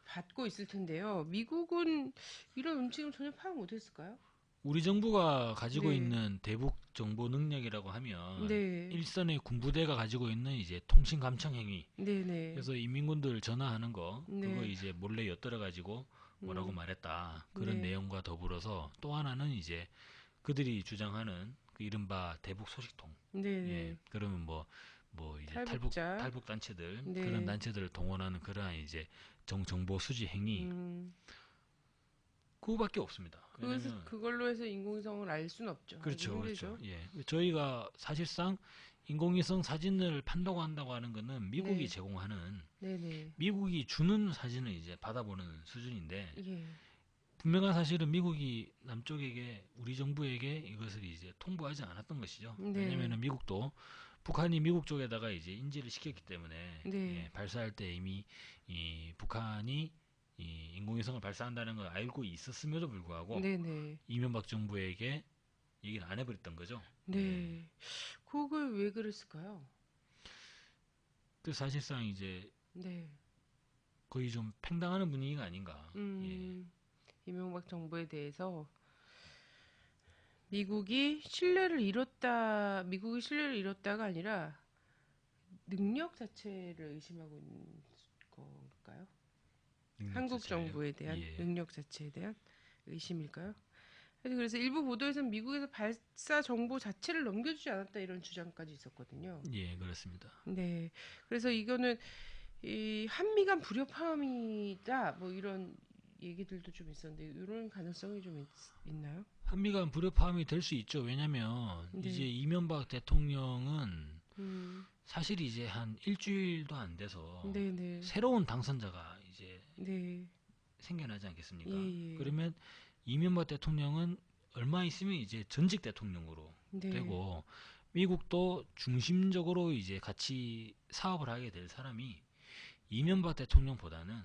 받고 있을 텐데요. 미국은 이런 움직임 전혀 파악 못했을까요? 우리 정부가 가지고 네. 있는 대북 정보 능력이라고 하면 네. 일선의 군부대가 가지고 있는 이제 통신 감청 행위. 네네. 그래서 인민군들 전화하는 거 네. 그거 이제 몰래 엿들어 가지고 뭐라고 말했다. 그런 네. 내용과 더불어서 또 하나는 이제 그들이 주장하는 그 이른바 대북 소식통. 네네. 예. 그러면 뭐 이제 탈북자. 탈북 단체들 네. 그런 단체들을 동원하는 그러한 이제 정보 수집 행위 그거밖에 없습니다. 왜냐면 그걸로 해서 인공위성을 알 수는 없죠. 그렇죠, 알기 힘들죠. 그렇죠. 예, 저희가 사실상 인공위성 사진을 판독한다고 하는 거는 미국이 네. 제공하는 네네. 미국이 주는 사진을 이제 받아보는 수준인데 예. 분명한 사실은 미국이 남쪽에게 우리 정부에게 이것을 이제 통보하지 않았던 것이죠. 네. 왜냐면은 미국도 북한이 미국 쪽에다가 이제 인지를 시켰기 때문에 네. 예, 발사할 때 이미 이 북한이 이 인공위성을 발사한다는 걸 알고 있었음에도 불구하고 네네. 이명박 정부에게 얘기를 안 해버렸던 거죠. 예. 네. 그걸 왜 그랬을까요? 그 사실상 이제 네. 거의 좀 팽당하는 분위기가 아닌가. 예. 이명박 정부에 대해서 미국이 신뢰를 잃었다가 아니라 능력 자체를 의심하고 있는 걸까요? 능력 한국 자체를요. 정부에 대한 예. 능력 자체에 대한 의심일까요? 하여튼 그래서 일부 보도에서는 미국에서 발사 정보 자체를 넘겨주지 않았다 이런 주장까지 있었거든요. 예, 그렇습니다. 네, 그래서 이거는 이 한미 간 불협화음이다 뭐 이런 얘기들도 좀 있었는데 이런 가능성이 좀 있나요? 한미 간 불협화음이 될 수 있죠. 왜냐면 네. 이제 이명박 대통령은 음, 사실 이제 한 일주일도 안 돼서 네네, 새로운 당선자가 이제 네, 생겨나지 않겠습니까? 예, 예. 그러면 이명박 대통령은 얼마 있으면 이제 전직 대통령으로 네, 되고 미국도 중심적으로 이제 같이 사업을 하게 될 사람이 이명박 대통령보다는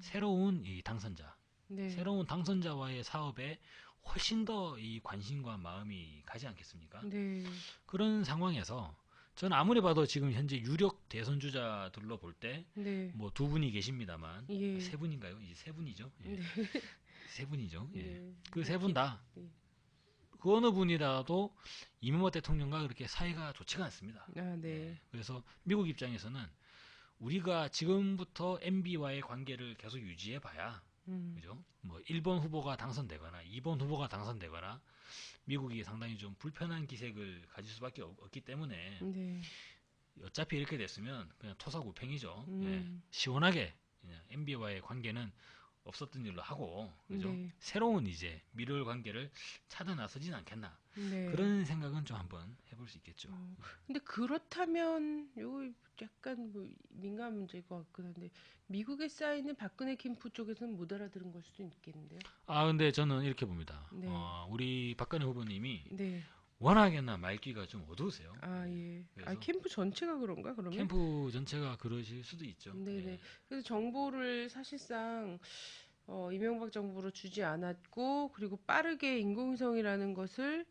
새로운 이 당선자, 네, 새로운 당선자와의 사업에 훨씬 더 이 관심과 마음이 가지 않겠습니까? 네, 그런 상황에서 저는 아무리 봐도 지금 현재 유력 대선 주자들로 볼 때 네, 뭐 두 분이 계십니다만 예. 세 분인가요? 이제 세 분이죠. 예. 네. 세 분이죠. 예. 네. 그 세 분 다 네. 그 어느 분이라도 이명박 대통령과 그렇게 사이가 좋지가 않습니다. 아, 네, 예. 그래서 미국 입장에서는 우리가 지금부터 MB와의 관계를 계속 유지해 봐야 그죠? 뭐 1번 후보가 당선되거나 2번 후보가 당선되거나 미국이 상당히 좀 불편한 기색을 가질 수밖에 없기 때문에 네. 어차피 이렇게 됐으면 그냥 토사구팽이죠. 예. 음. 시원하게 그냥 MB와의 관계는 없었던 일로 하고, 그죠? 네. 새로운 이제 미래의 관계를 찾아 나서진 않겠나. 네. 그런 생각은 좀 한번 해볼 수 있겠죠. 근데 그렇다면 요거 약간 뭐 민감한 문제일 것 같긴 한데 미국에 쌓이는 박근혜 캠프 쪽에서는 못 알아들은 걸 수도 있겠는데요. 아, 근데 저는 이렇게 봅니다. 네. 우리 박근혜 후보님이 네. 워낙에나 말귀가 좀 어두우세요. 아, 예. 그래서 캠프 전체가 그런가 그러면? 캠프 전체가 그러실 수도 있죠. 네네. 예. 그래서 정보를 사실상 이명박 정부로 주지 않았고 그리고 빠르게 인공위성이라는 것을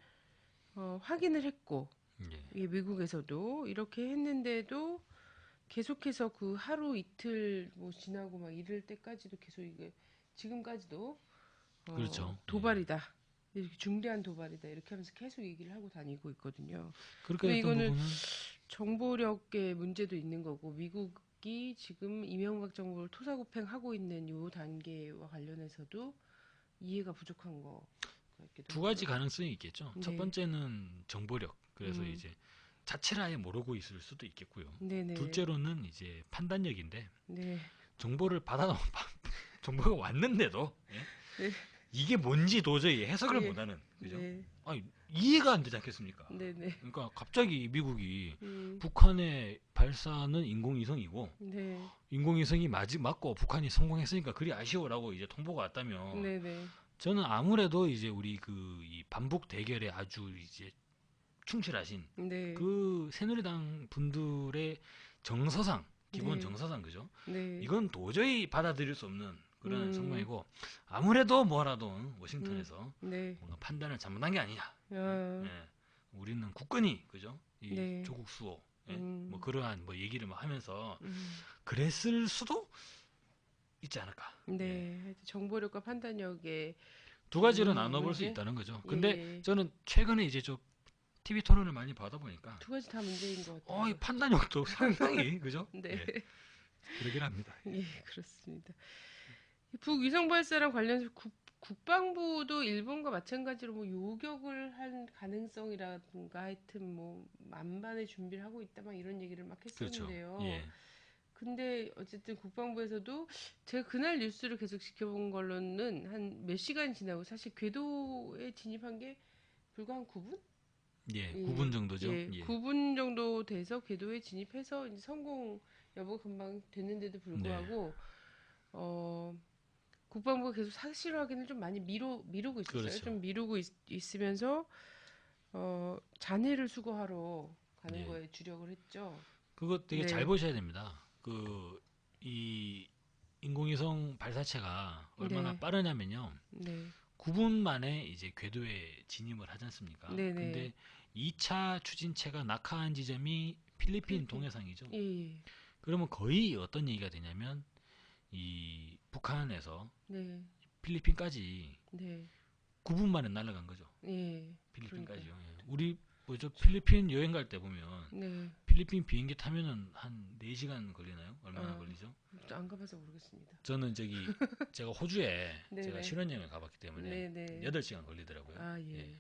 확인을 했고 예. 이게 미국에서도 이렇게 했는데도 계속해서 그 하루 이틀 뭐 지나고 막 이럴 때까지도 계속 이게 지금까지도 그렇죠. 도발이다. 이렇게 중대한 도발이다. 이렇게 하면서 계속 얘기를 하고 다니고 있거든요. 그렇게 근데 했던 이거는 부분은 정보력의 문제도 있는 거고 미국이 지금 이명박 정부를 토사구팽하고 있는 요 단계와 관련해서도 이해가 부족한 거 같기도 두 가지 하고요. 가능성이 있겠죠. 첫 네. 번째는 정보력. 그래서 음. 이제 자체를 아예 모르고 있을 수도 있겠고요. 네네. 둘째로는 이제 판단력인데 네. 정보를 정보가 왔는데도 예? 네. 이게 뭔지 도저히 해석을 예. 못하는, 그죠? 네. 아니, 이해가 안 되지 않겠습니까? 네네. 그러니까 갑자기 미국이 음. 북한의 발사는 인공위성이고 네. 인공위성이 맞고 북한이 성공했으니까 그리 아쉬워라고 이제 통보가 왔다면 네네. 저는 아무래도 이제 우리 이 반북 대결에 아주 이제 충실하신 네. 그 새누리당 분들의 정서상, 기본 네. 정서상, 그죠? 네. 이건 도저히 받아들일 수 없는 그런 음. 상황이고 아무래도 뭐라도 워싱턴에서 네. 뭔가 판단을 잘못한 게 아니냐. 아, 예. 우리는 굳건히, 그죠? 이 네. 조국 수호, 예? 음. 뭐 그러한 뭐 얘기를 막 하면서 음. 그랬을 수도 있지 않을까. 예. 네. 하여튼 정보력과 판단력의 두 가지로 문- 나눠볼 수 문제? 있다는 거죠. 예, 근데 예. 저는 최근에 이제 좀 TV 토론을 많이 받아보니까 두 가지 다 문제인 것 같아요. 이 판단력도 상당히, 그죠? 네. 예. 그러긴 합니다. 예, 그렇습니다. 이 북위성 발사랑 관련해서 국방부도 일본과 마찬가지로 뭐 요격을 한 가능성이라든가 하여튼 뭐 만반의 준비를 하고 있다 막 이런 얘기를 막 그렇죠. 했었는데요. 예. 근데 어쨌든 국방부에서도 제가 그날 뉴스를 계속 지켜본 걸로는 한 몇 시간 지나고 사실 궤도에 진입한 게 불과 한 9분? 예. 예, 9분 정도죠. 예, 예. 9분 정도 돼서 궤도에 진입해서 이제 성공 여부가 금방 됐는데도 불구하고 어, 국방부가 계속 사실 확인을 좀 많이 미루고 있었어요. 그렇죠. 좀 미루고 있으면서 잔해를 수거하러 가는 예. 거에 주력을 했죠. 그거 되게 네. 잘 보셔야 됩니다. 이 인공위성 발사체가 얼마나 네. 빠르냐면요. 네, 9분 만에 이제 궤도에 진입을 하지 않습니까? 네네. 근데 2차 추진체가 낙하한 지점이 필리핀 필리핀. 동해상이죠. 예, 예. 그러면 거의 어떤 얘기가 되냐면 이 북한에서 네, 필리핀까지 네, 9분 만에 날아간 거죠. 예, 필리핀까지요. 그러니까요. 예. 우리 뭐죠? 필리핀 여행 갈 때 보면 네, 필리핀 비행기 타면은 한 4시간 걸리나요? 얼마나 아. 걸리죠? 안 가봐서 모르겠습니다. 저는 제가 호주에 네네. 제가 실현여행을 가봤기 때문에 네, 네. 8시간 걸리더라고요. 아, 예. 예.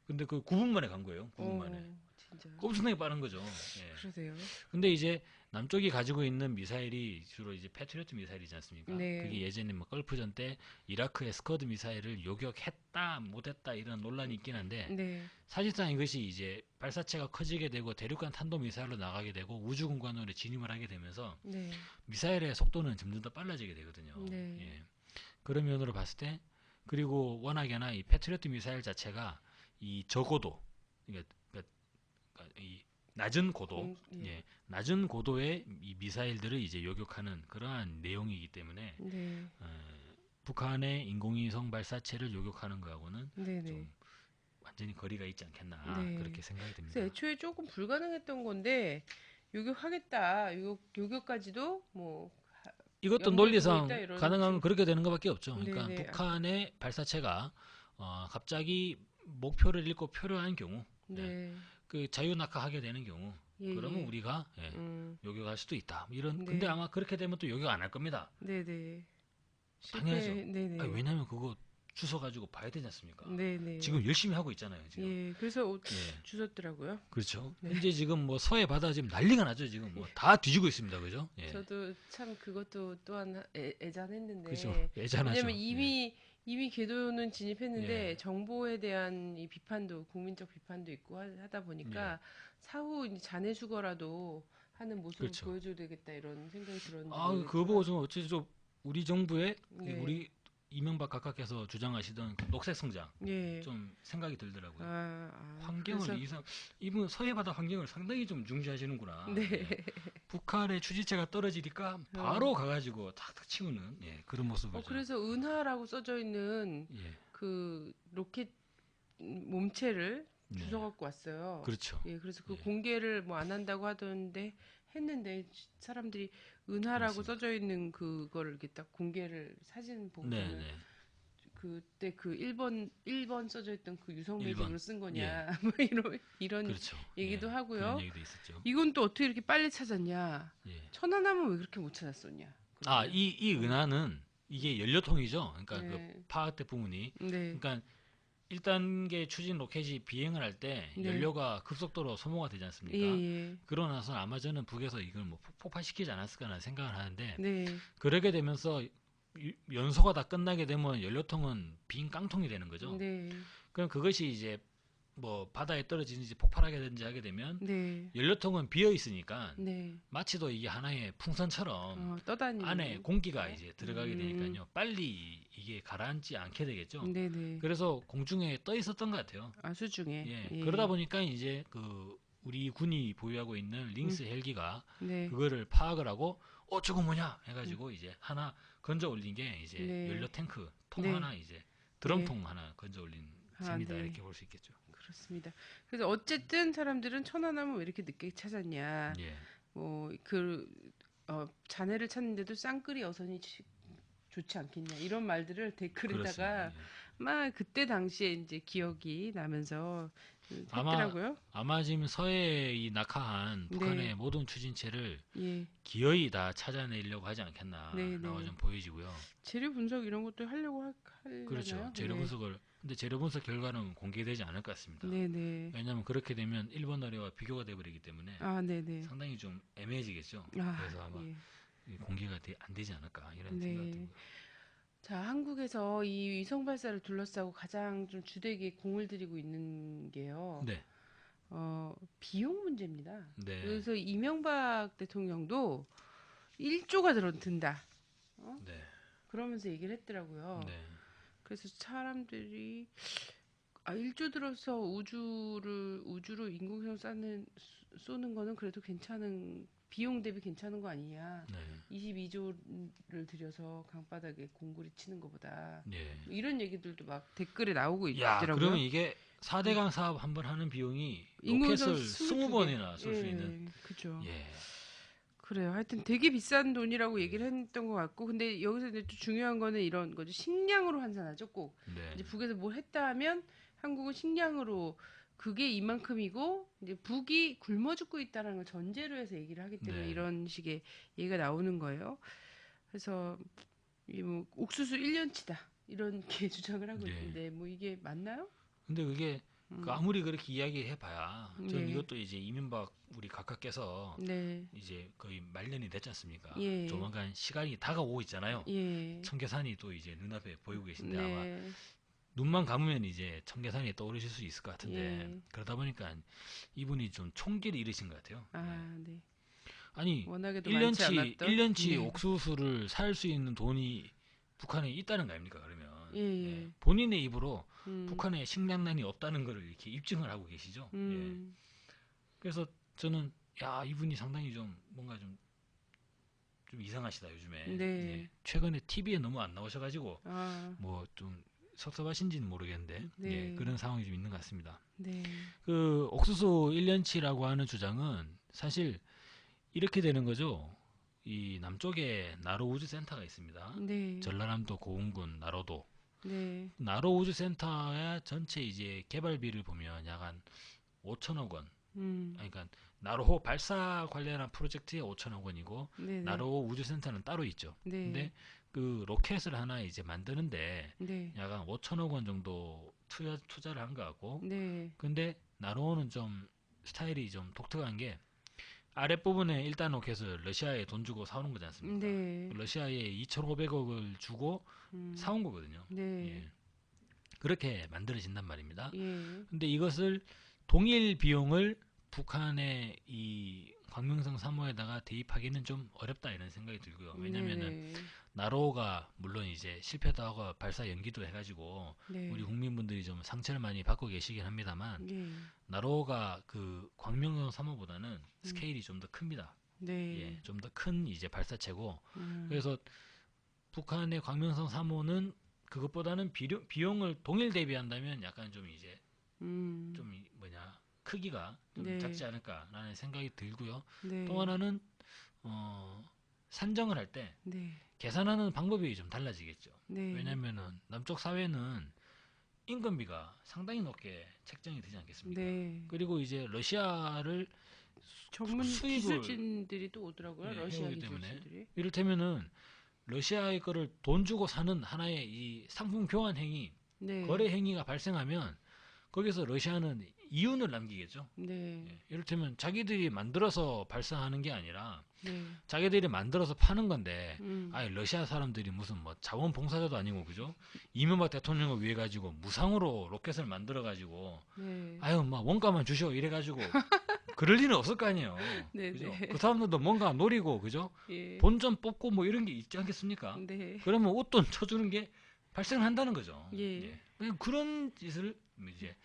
근데 그 9분 만에 간 거예요. 9분 만에. 진짜. 엄청나게 빠른 거죠. 예. 그러세요. 근데 이제 남쪽이 가지고 있는 미사일이 주로 이제 패트리어트 미사일이지 않습니까? 네. 그게 예전에 뭐 걸프전 때 이라크의 스커드 미사일을 요격했다 못했다 이런 논란이 있긴 한데 네, 사실상 이것이 이제 발사체가 커지게 되고 대륙간 탄도 미사일로 나가게 되고 우주 공간으로 진입을 하게 되면서 네, 미사일의 속도는 점점 더 빨라지게 되거든요. 네. 예. 그런 면으로 봤을 때 그리고 워낙에나 이 패트리어트 미사일 자체가 이 저고도 그러니까 이 낮은 고도, 예, 낮은 고도의 이 미사일들을 이제 요격하는 그러한 내용이기 때문에 네, 북한의 인공위성 발사체를 요격하는 거하고는 네, 네. 좀 완전히 거리가 있지 않겠나 네. 그렇게 생각이 듭니다. 그래서 애초에 조금 불가능했던 건데 요격하겠다. 요격까지도 뭐 이것도 염두에 논리상 두고 있다, 이런 가능하면 식으로. 그렇게 되는 것밖에 없죠. 그러니까 네네. 북한의 발사체가 갑자기 목표를 잃고 표류한 경우, 네, 그 자유 낙하하게 되는 경우, 예, 그러면 예. 우리가 요격할 수도 있다. 이런 네. 근데 아마 그렇게 되면 또 요격 안 할 겁니다. 네, 네. 당연하죠. 네, 네. 왜냐하면 그거 주워 가지고 봐야 되지 않습니까? 네네. 지금 열심히 하고 있잖아요, 지금. 예, 그래서 예. 주셨더라고요. 그렇죠. 네. 현재 지금 뭐 서해 바다 지금 난리가 나죠, 지금 뭐 다 뒤지고 있습니다, 그죠? 예. 저도 참 그것도 또한 애잔했는데, 그렇죠. 예전하죠. 왜냐면 이미 궤도는 진입했는데 예. 정보에 대한 이 비판도 국민적 비판도 있고 하다 보니까 사후 이제 잔해 수거라도 하는 모습을 그렇죠. 보여줘야 되겠다 이런 생각이 들었는데. 아, 그거 보고 좀 어찌 좀 우리 정부의 네. 우리 이명박 각하께서 주장하시던 그 녹색 성장 예. 좀 생각이 들더라고요. 그래서- 환경을 이분 서해 바다 환경을 상당히 좀 중시하시는구나. 네. 예. 북한의 추진체가 떨어지니까 바로 가가지고 탁탁 치우는 그런 모습을. 그래서 은하라고 써져 있는 예. 그 로켓 몸체를 네. 주워 갖고 왔어요. 그렇죠. 예, 그래서 그 예. 공개를 뭐 안 한다고 하던데 했는데 사람들이 은하라고 그렇습니다. 써져 있는 그거를 이렇게 딱 공개를 사진 보고는 네네. 그때 그 1번 써져 있던 그 유성 일번. 매직으로 쓴 거냐 뭐 이런 그렇죠. 얘기도 예. 하고요. 그런 얘기도 있었죠. 이건 또 어떻게 이렇게 빨리 찾았냐? 예. 천안함은 왜 그렇게 못 찾았었냐? 아, 이 은하는 이게 연료통이죠. 그러니까 네. 그 파악대 부분이. 네. 그러니까 1단계 추진 로켓이 비행을 할 때 네. 연료가 급속도로 소모가 되지 않습니까? 예. 그러고 나서 아마 저는 북에서 이걸 뭐 폭발시키지 않았을까라는 생각을 하는데 네. 그러게 되면서 연소가 다 끝나게 되면 연료통은 빈 깡통이 되는 거죠. 네. 그럼 그것이 이제 뭐 바다에 떨어지는지 폭발하게 되는지 하게 되면 네. 연료통은 비어 있으니까 네. 마치도 이게 하나의 풍선처럼 떠다니는 안에 공기가 이제 들어가게 음. 되니까요. 빨리 이게 가라앉지 않게 되겠죠. 네네. 그래서 공중에 떠 있었던 것 같아요. 수중에. 예. 그러다 보니까 이제 그 우리 군이 보유하고 있는 링스 헬기가 네. 그거를 파악을 하고 저거 뭐냐 해가지고 이제 하나 건져 올린 게 이제 네. 연료 탱크 통 네. 하나 이제 드럼통 하나 건져 올린 셈이다 네. 이렇게 볼 수 있겠죠. 그렇습니다. 그래서 어쨌든 사람들은 천안함을 왜 이렇게 늦게 찾았냐. 예. 자네를 찾는데도 쌍끌이 여선이 좋지 않겠냐. 이런 말들을 댓글에다가 그렇습니다. 예. 막 그때 당시에 이제 기억이 나면서 아마- 했더라고요. 아마 지금 서해에 이 낙하한 북한의 네. 모든 추진체를 예. 기어이 다 찾아내려고 하지 않겠나라고 네, 네. 좀 보여지고요. 재료 분석 이런 것도 하려고 하려나요? 그렇죠. 재료 분석을 근데 재료 분석 결과는 공개되지 않을 것 같습니다. 네네. 왜냐하면 그렇게 되면 일본 노래와 비교가 돼버리기 때문에 네네. 상당히 좀 애매해지겠죠. 그래서 아마 예. 공개가 안 되지 않을까 이런 네. 생각이 듭니다. 자, 한국에서 이 위성 발사를 둘러싸고 가장 좀 주되게 공을 들이고 있는 게요. 네, 비용 문제입니다. 네, 그래서 이명박 대통령도 1조가 든다. 네, 그러면서 얘기를 했더라고요. 네, 그래서 사람들이 1조 들어서 우주로 인공위성 쏘는 거는 그래도 괜찮은 비용 대비 괜찮은 거 아니냐. 네, 22조를 들여서 강바닥에 공구리 치는 것보다 네. 뭐 이런 얘기들도 막 댓글에 나오고 야, 있더라고요. 그러면 이게 4대강 사업 한 번 하는 비용이 인공위성 로켓을 20번이나 쏠 수 있는. 그죠. 예, 그래요. 하여튼 되게 비싼 돈이라고 얘기를 했던 것 같고, 근데 여기서 이제 또 중요한 거는 이런 거죠. 식량으로 환산하죠. 꼭 네, 이제 북에서 뭘 했다 하면 한국은 식량으로 그게 이만큼이고 이제 북이 굶어 죽고 있다는 걸 전제로 해서 얘기를 하기 때문에 네. 이런 식의 얘기가 나오는 거예요. 그래서 이 뭐 옥수수 1년치다 이렇게 주장을 하고 네. 있는데 뭐 이게 맞나요? 근데 그게 그 아무리 그렇게 이야기해봐야 저는 네. 이것도 이제 이명박 우리 각하께서 네, 이제 거의 말년이 됐지 않습니까? 예. 조만간 시간이 다가오고 있잖아요. 예, 청계산이 또 이제 눈앞에 보이고 계신데 아마 네, 눈만 감으면 이제 청계산이 떠오르실 수 있을 것 같은데 예. 그러다 보니까 이분이 좀 총기를 잃으신 것 같아요. 네. 아니 워낙에도 많지 1년치 않았던. 1년치 네. 옥수수를 살 수 있는 돈이 북한에 있다는 거 아닙니까? 그러면 예. 본인의 입으로 음, 북한에 식량난이 없다는 것을 이렇게 입증을 하고 계시죠. 예. 음, 그래서 저는 야 이분이 상당히 좀 뭔가 좀 이상하시다 요즘에. 네. 예. 최근에 TV에 너무 안 나오셔가지고 뭐 좀 섭섭하신지는 모르겠는데 네. 그런 상황이 좀 있는 것 같습니다. 네, 그 옥수수 1년치라고 하는 주장은 사실 이렇게 되는 거죠. 이 남쪽에 나로 우주센터가 있습니다. 네, 전라남도 고흥군 나로도 네, 나로 우주센터의 전체 이제 개발비를 보면 약 한 5천억 원. 그러니까 나로 발사 관련한 프로젝트에 5천억 원이고 네, 나로 우주센터는 따로 있죠. 네, 근데 그 로켓을 하나 이제 만드는데 네. 약간 5천억 원 정도 투자를 한 것 같고, 네. 근데 나로호는 좀 스타일이 좀 독특한 게 아랫부분에 1단 로켓을 러시아에 돈 주고 사오는 거지 않습니까? 네. 러시아에 2,500억을 주고 음. 사온 거거든요. 네. 예. 그렇게 만들어진단 말입니다. 예. 근데 이것을 동일 비용을 북한의 이 광명성 3호에다가 대입하기는 좀 어렵다 이런 생각이 들고요. 왜냐면은 네네. 나로호가 물론 이제 실패도 하고 발사 연기도 해가지고 우리 네. 국민분들이 좀 상처를 많이 받고 계시긴 합니다만 예. 나로호가 그 광명성 3호보다는 음. 스케일이 좀 더 큽니다. 예, 네. 좀 더 큰 이제 발사체고 음. 그래서 북한의 광명성 3호는 그것보다는 비용을 동일 대비한다면 약간 좀 이제 음. 좀 뭐냐 크기가 좀 네. 작지 않을까라는 생각이 들고요. 또 네. 하나는 산정을 할 때 네. 계산하는 방법이 좀 달라지겠죠. 네. 왜냐면은 남쪽 사회는 인건비가 상당히 높게 책정이 되지 않겠습니까? 네. 그리고 이제 러시아를 전문 수입을 기술진들이 또 오더라고요. 예, 러시아 해오기 때문에 기술진들이. 이를테면은 러시아의 거를 돈 주고 사는 하나의 이 상품 교환 행위, 네. 거래 행위가 발생하면 거기서 러시아는 이윤을 남기겠죠. 네. 예, 이를테면 자기들이 만들어서 발사하는 게 아니라 네. 자기들이 만들어서 파는 건데 음. 아니 러시아 사람들이 무슨 뭐 자원봉사자도 아니고 그죠? 이명박 대통령을 위해 가지고 무상으로 로켓을 만들어 가지고 네. 아유 막 원가만 주셔 이래 가지고 그럴 리는 없을 거 아니에요. 네, 그죠? 네. 그 사람들도 뭔가 노리고 그죠? 예. 본전 뽑고 뭐 이런 게 있지 않겠습니까? 네. 그러면 웃돈 쳐주는 게 발생한다는 거죠. 예. 예. 그런 짓을 이제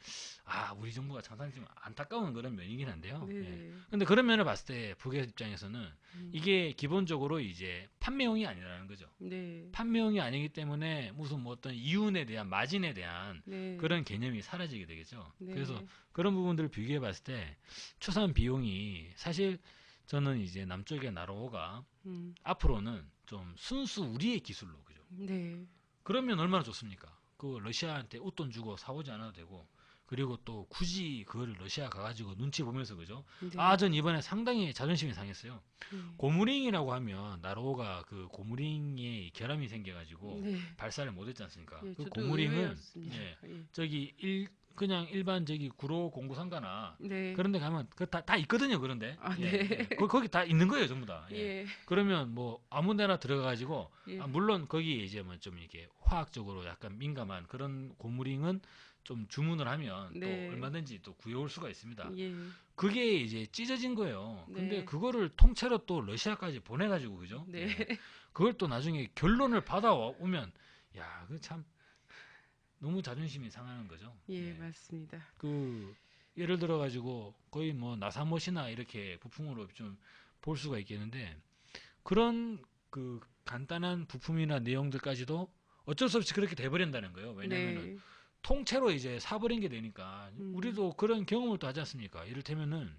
우리 정부가 상당히 좀 안타까운 그런 면이긴 한데요. 네, 예. 네. 근데 그런 면을 봤을 때 북의 입장에서는 음. 이게 기본적으로 이제 판매용이 아니라는 거죠. 네. 판매용이 아니기 때문에 무슨 뭐 어떤 이윤에 대한 마진에 대한 네. 그런 개념이 사라지게 되겠죠. 네. 그래서 그런 부분들을 비교해 봤을 때 추산 비용이 사실 저는 이제 남쪽의 나로호가 음. 앞으로는 좀 순수 우리의 기술로 그죠. 네. 그러면 얼마나 좋습니까? 그 러시아한테 웃돈 주고 사오지 않아도 되고 그리고 또 굳이 그거를 러시아 가가지고 눈치 보면서 그죠? 네. 전 이번에 상당히 자존심이 상했어요. 네. 고무링이라고 하면 나로호가 그 고무링에 결함이 생겨가지고 네. 발사를 못했지 않습니까? 예, 그 저도 고무링은 의외였습니다. 예, 예. 저기 그냥 일반 저기 구로 공구상가나 네. 그런데 가면 그 다 있거든요. 그런데 아, 예, 네. 예. 거기 다 있는 거예요, 전부 다. 예. 예. 그러면 뭐 아무데나 들어가가지고 예. 물론 거기 이제 뭐 좀 이렇게 화학적으로 약간 민감한 그런 고무링은 좀 주문을 하면 네. 또 얼마든지 또 구해올 수가 있습니다. 예. 그게 이제 찢어진 거예요. 근데 네. 그거를 통째로 또 러시아까지 보내가지고 그죠? 네. 예. 그걸 또 나중에 결론을 받아오면 야, 그 참 너무 자존심이 상하는 거죠. 예, 예. 맞습니다. 그 예를 들어 가지고 거의 뭐 나사못이나 이렇게 부품으로 좀 볼 수가 있겠는데 그런 그 간단한 부품이나 내용들까지도 어쩔 수 없이 그렇게 돼버린다는 거예요. 왜냐면은 네. 통째로 이제 사버린 게 되니까 우리도 그런 경험을 또 하지 않습니까? 이를테면은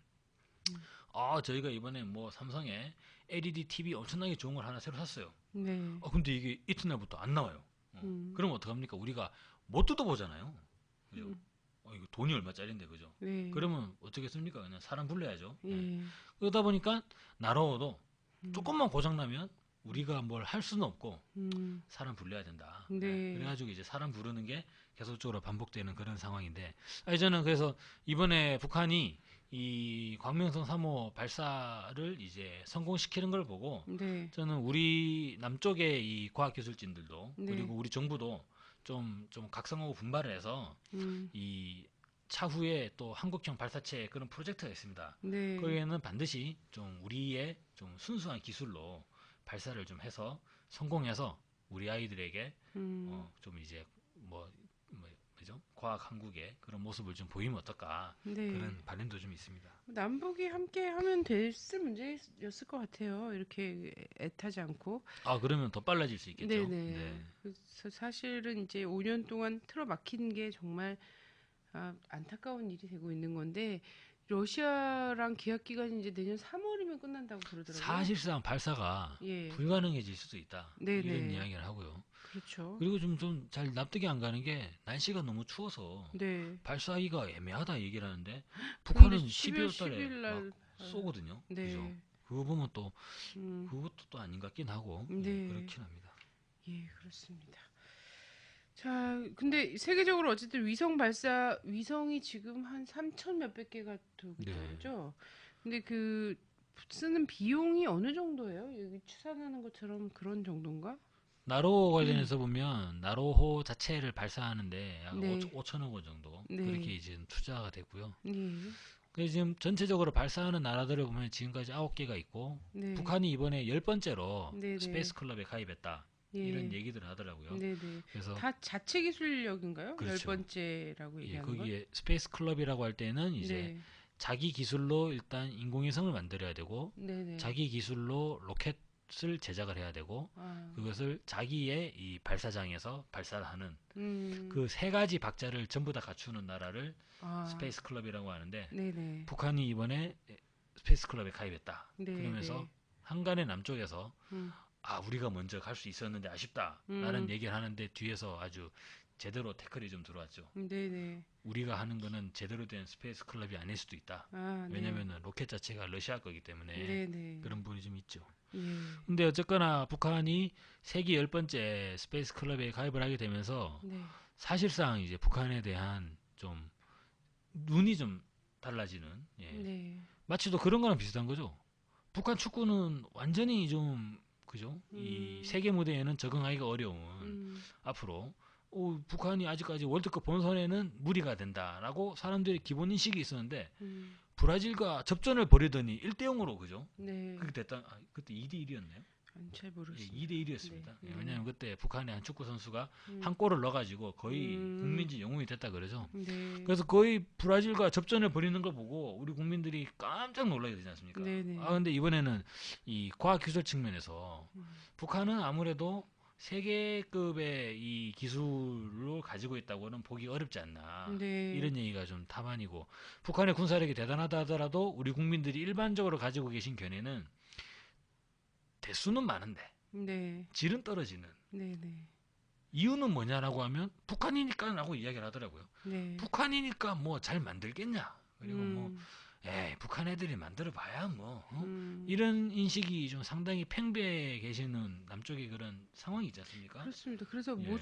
저희가 이번에 뭐 삼성에 LED TV 엄청나게 좋은 걸 하나 새로 샀어요. 네. 근데 이게 이튿날부터 안 나와요. 음. 그럼 어떡합니까? 우리가 못 뜯어보잖아요. 그죠? 음. 이거 돈이 얼마짜리인데, 그죠? 네. 그러면 어쩌겠습니까? 그냥 사람 불러야죠. 예. 예. 그러다 보니까 나로워도 음. 조금만 고장나면 우리가 뭘 할 수는 없고 음. 사람 불러야 된다. 네. 그래가지고 이제 사람 부르는 게 계속적으로 반복되는 그런 상황인데, 저는 그래서 이번에 북한이 이 광명성 3호 발사를 이제 성공시키는 걸 보고 네. 저는 우리 남쪽의 이 과학기술진들도 네. 그리고 우리 정부도 좀 각성하고 분발을 해서 음. 이 차후에 또 한국형 발사체 그런 프로젝트가 있습니다. 네. 거기에는 반드시 좀 우리의 좀 순수한 기술로 발사를 좀 해서 성공해서 우리 아이들에게 좀 이제 뭐죠? 과학 한국의 그런 모습을 좀 보이면 어떨까 네. 그런 바람도 좀 있습니다. 남북이 함께 하면 됐을 문제였을 것 같아요. 이렇게 애타지 않고. 그러면 더 빨라질 수 있겠죠. 네네. 네. 그래서 사실은 이제 5년 동안 틀어막힌 게 정말 안타까운 일이 되고 있는 건데 러시아랑 계약 기간이 이제 내년 3월이면 끝난다고 그러더라고요. 사실상 발사가 예. 불가능해질 수도 있다. 네네. 이런 이야기를 하고요. 그렇죠. 그리고 좀 잘 납득이 안 가는 게 날씨가 너무 추워서 네. 발사하기가 애매하다 얘기를 하는데 근데 북한은 12월 12월 달에 10일 날 막 쏘거든요. 네. 그죠? 그거 보면 또 음. 그것도 또 아닌 것 같긴 하고 네. 그렇긴 합니다. 예, 그렇습니다. 자, 근데 세계적으로 어쨌든 위성이 지금 한 3천 몇백 개가 들고 네. 있다고 그러죠? 근데 그 쓰는 비용이 어느 정도예요? 여기 추산하는 것처럼 그런 정도인가? 나로 관련해서 보면 나로호 자체를 발사하는데 약 네, 5천억 원 정도 네, 그렇게 이제 투자가 되고요. 네, 그래서 지금 전체적으로 발사하는 나라들을 보면 지금까지 9개가 있고 네, 북한이 이번에 10번째로 네, 네, 스페이스 클럽에 가입했다. 이런 예, 얘기들을 하더라고요. 네, 네. 그래서 다 자체 기술력인가요? 열 그렇죠. 번째라고 예, 얘기하는 건? 거기에 스페이스 클럽이라고 할 때는 이제 네, 자기 기술로 일단 인공위성을 만들어야 되고 네, 네. 자기 기술로 로켓을 제작을 해야 되고 아, 그것을 자기의 이 발사장에서 발사하는 음, 그 세 가지 박자를 전부 다 갖추는 나라를 아, 스페이스 클럽이라고 하는데 네, 네, 북한이 이번에 스페이스 클럽에 가입했다. 네, 그러면서 네, 한간의 남쪽에서 음, 아 우리가 먼저 갈 수 있었는데 아쉽다라는 음, 얘기를 하는데 뒤에서 아주 제대로 태클이 좀 들어왔죠. 네, 네. 우리가 하는 거는 제대로 된 스페이스 클럽이 아닐 수도 있다. 아, 네. 왜냐면은 로켓 자체가 러시아 거기 때문에 네네. 그런 부분이 좀 있죠. 예. 근데 어쨌거나 북한이 세계 10번째 스페이스 클럽에 가입을 하게 되면서 네. 사실상 이제 북한에 대한 좀 눈이 좀 달라지는 예. 네. 마치 또 그런 거랑 비슷한 거죠. 북한 축구는 완전히 좀 그죠? 이 음, 세계 무대에는 적응하기가 어려운 음, 앞으로 북한이 아직까지 월드컵 본선에는 무리가 된다라고 사람들의 기본 인식이 있었는데 음. 브라질과 접전을 벌이더니 1대 0으로 그죠? 네. 그렇게 됐다. 그때 2대 1이었나요? 잘 예, 모르겠습니다. 2대 1이었습니다. 네. 네. 왜냐하면 그때 북한의 한 축구 선수가 음, 한 골을 넣어가지고 거의 음, 국민지 영웅이 됐다 그러죠. 네. 그래서 거의 브라질과 접전을 벌이는 걸 보고 우리 국민들이 깜짝 놀라게 되지 않습니까? 네네. 근데 이번에는 이 과학기술 측면에서 음, 북한은 아무래도 세계급의 이 기술을 가지고 있다고는 보기 어렵지 않나. 네. 이런 얘기가 좀 다반이고, 북한의 군사력이 대단하다 하더라도 우리 국민들이 일반적으로 가지고 계신 견해는 대수는 많은데 네. 질은 떨어지는. 네네. 이유는 뭐냐라고 하면 북한이니까라고 이야기를 하더라고요. 네. 북한이니까 뭐 잘 만들겠냐. 그리고 뭐 음, 에이 북한 애들이 만들어 봐야 뭐 음. 이런 인식이 좀 상당히 팽배해 계시는 남쪽의 그런 상황이 있지 않습니까? 그렇습니다. 그래서 예,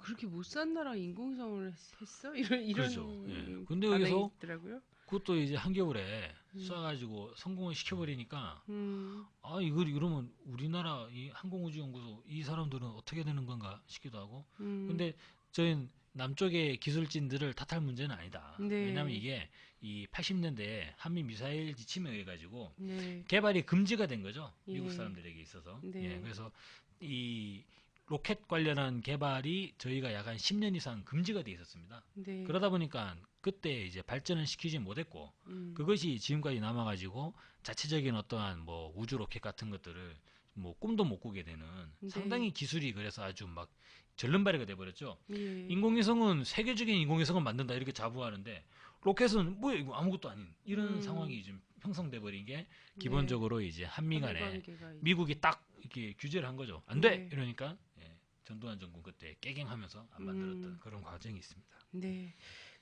그렇게 못 산 나라 인공위성을 했어? 그렇죠. 예. 이런 근데 반응이 여기서 있더라고요. 그것도 이제 한겨울에 음, 쏴가지고 성공을 시켜버리니까 음, 이거 이러면 우리나라 이 항공우주연구소 이 사람들은 어떻게 되는 건가 싶기도 하고. 음. 근데 저희 남쪽의 기술진들을 탓할 문제는 아니다. 왜냐하면 네. 이게 이 80년대에 한미 미사일 지침에 의해 가지고 네. 개발이 금지가 된 거죠. 미국 예. 사람들에게 있어서. 예, 네. 그래서 이 로켓 관련한 개발이 저희가 약 한 10년 이상 금지가 돼 있었습니다. 네. 그러다 보니까 그때 이제 발전을 시키지 못했고 음. 그것이 지금까지 남아가지고 자체적인 어떠한 뭐 우주 로켓 같은 것들을 뭐 꿈도 못 꾸게 되는 네. 상당히 기술이 그래서 아주 막 절름발이가 돼버렸죠. 예. 인공위성은 세계적인 인공위성을 만든다 이렇게 자부하는데 로켓은 뭐야 이거 아무것도 아닌 이런 상황이 좀 형성돼 버린 게 기본적으로 이제 한미 간에 관계가 미국이 딱 이렇게 규제를 한 거죠. 안 돼! 네. 이러니까 전두환 정권 그때 깨갱하면서 안 만들었던 음. 그런 과정이 있습니다. 네.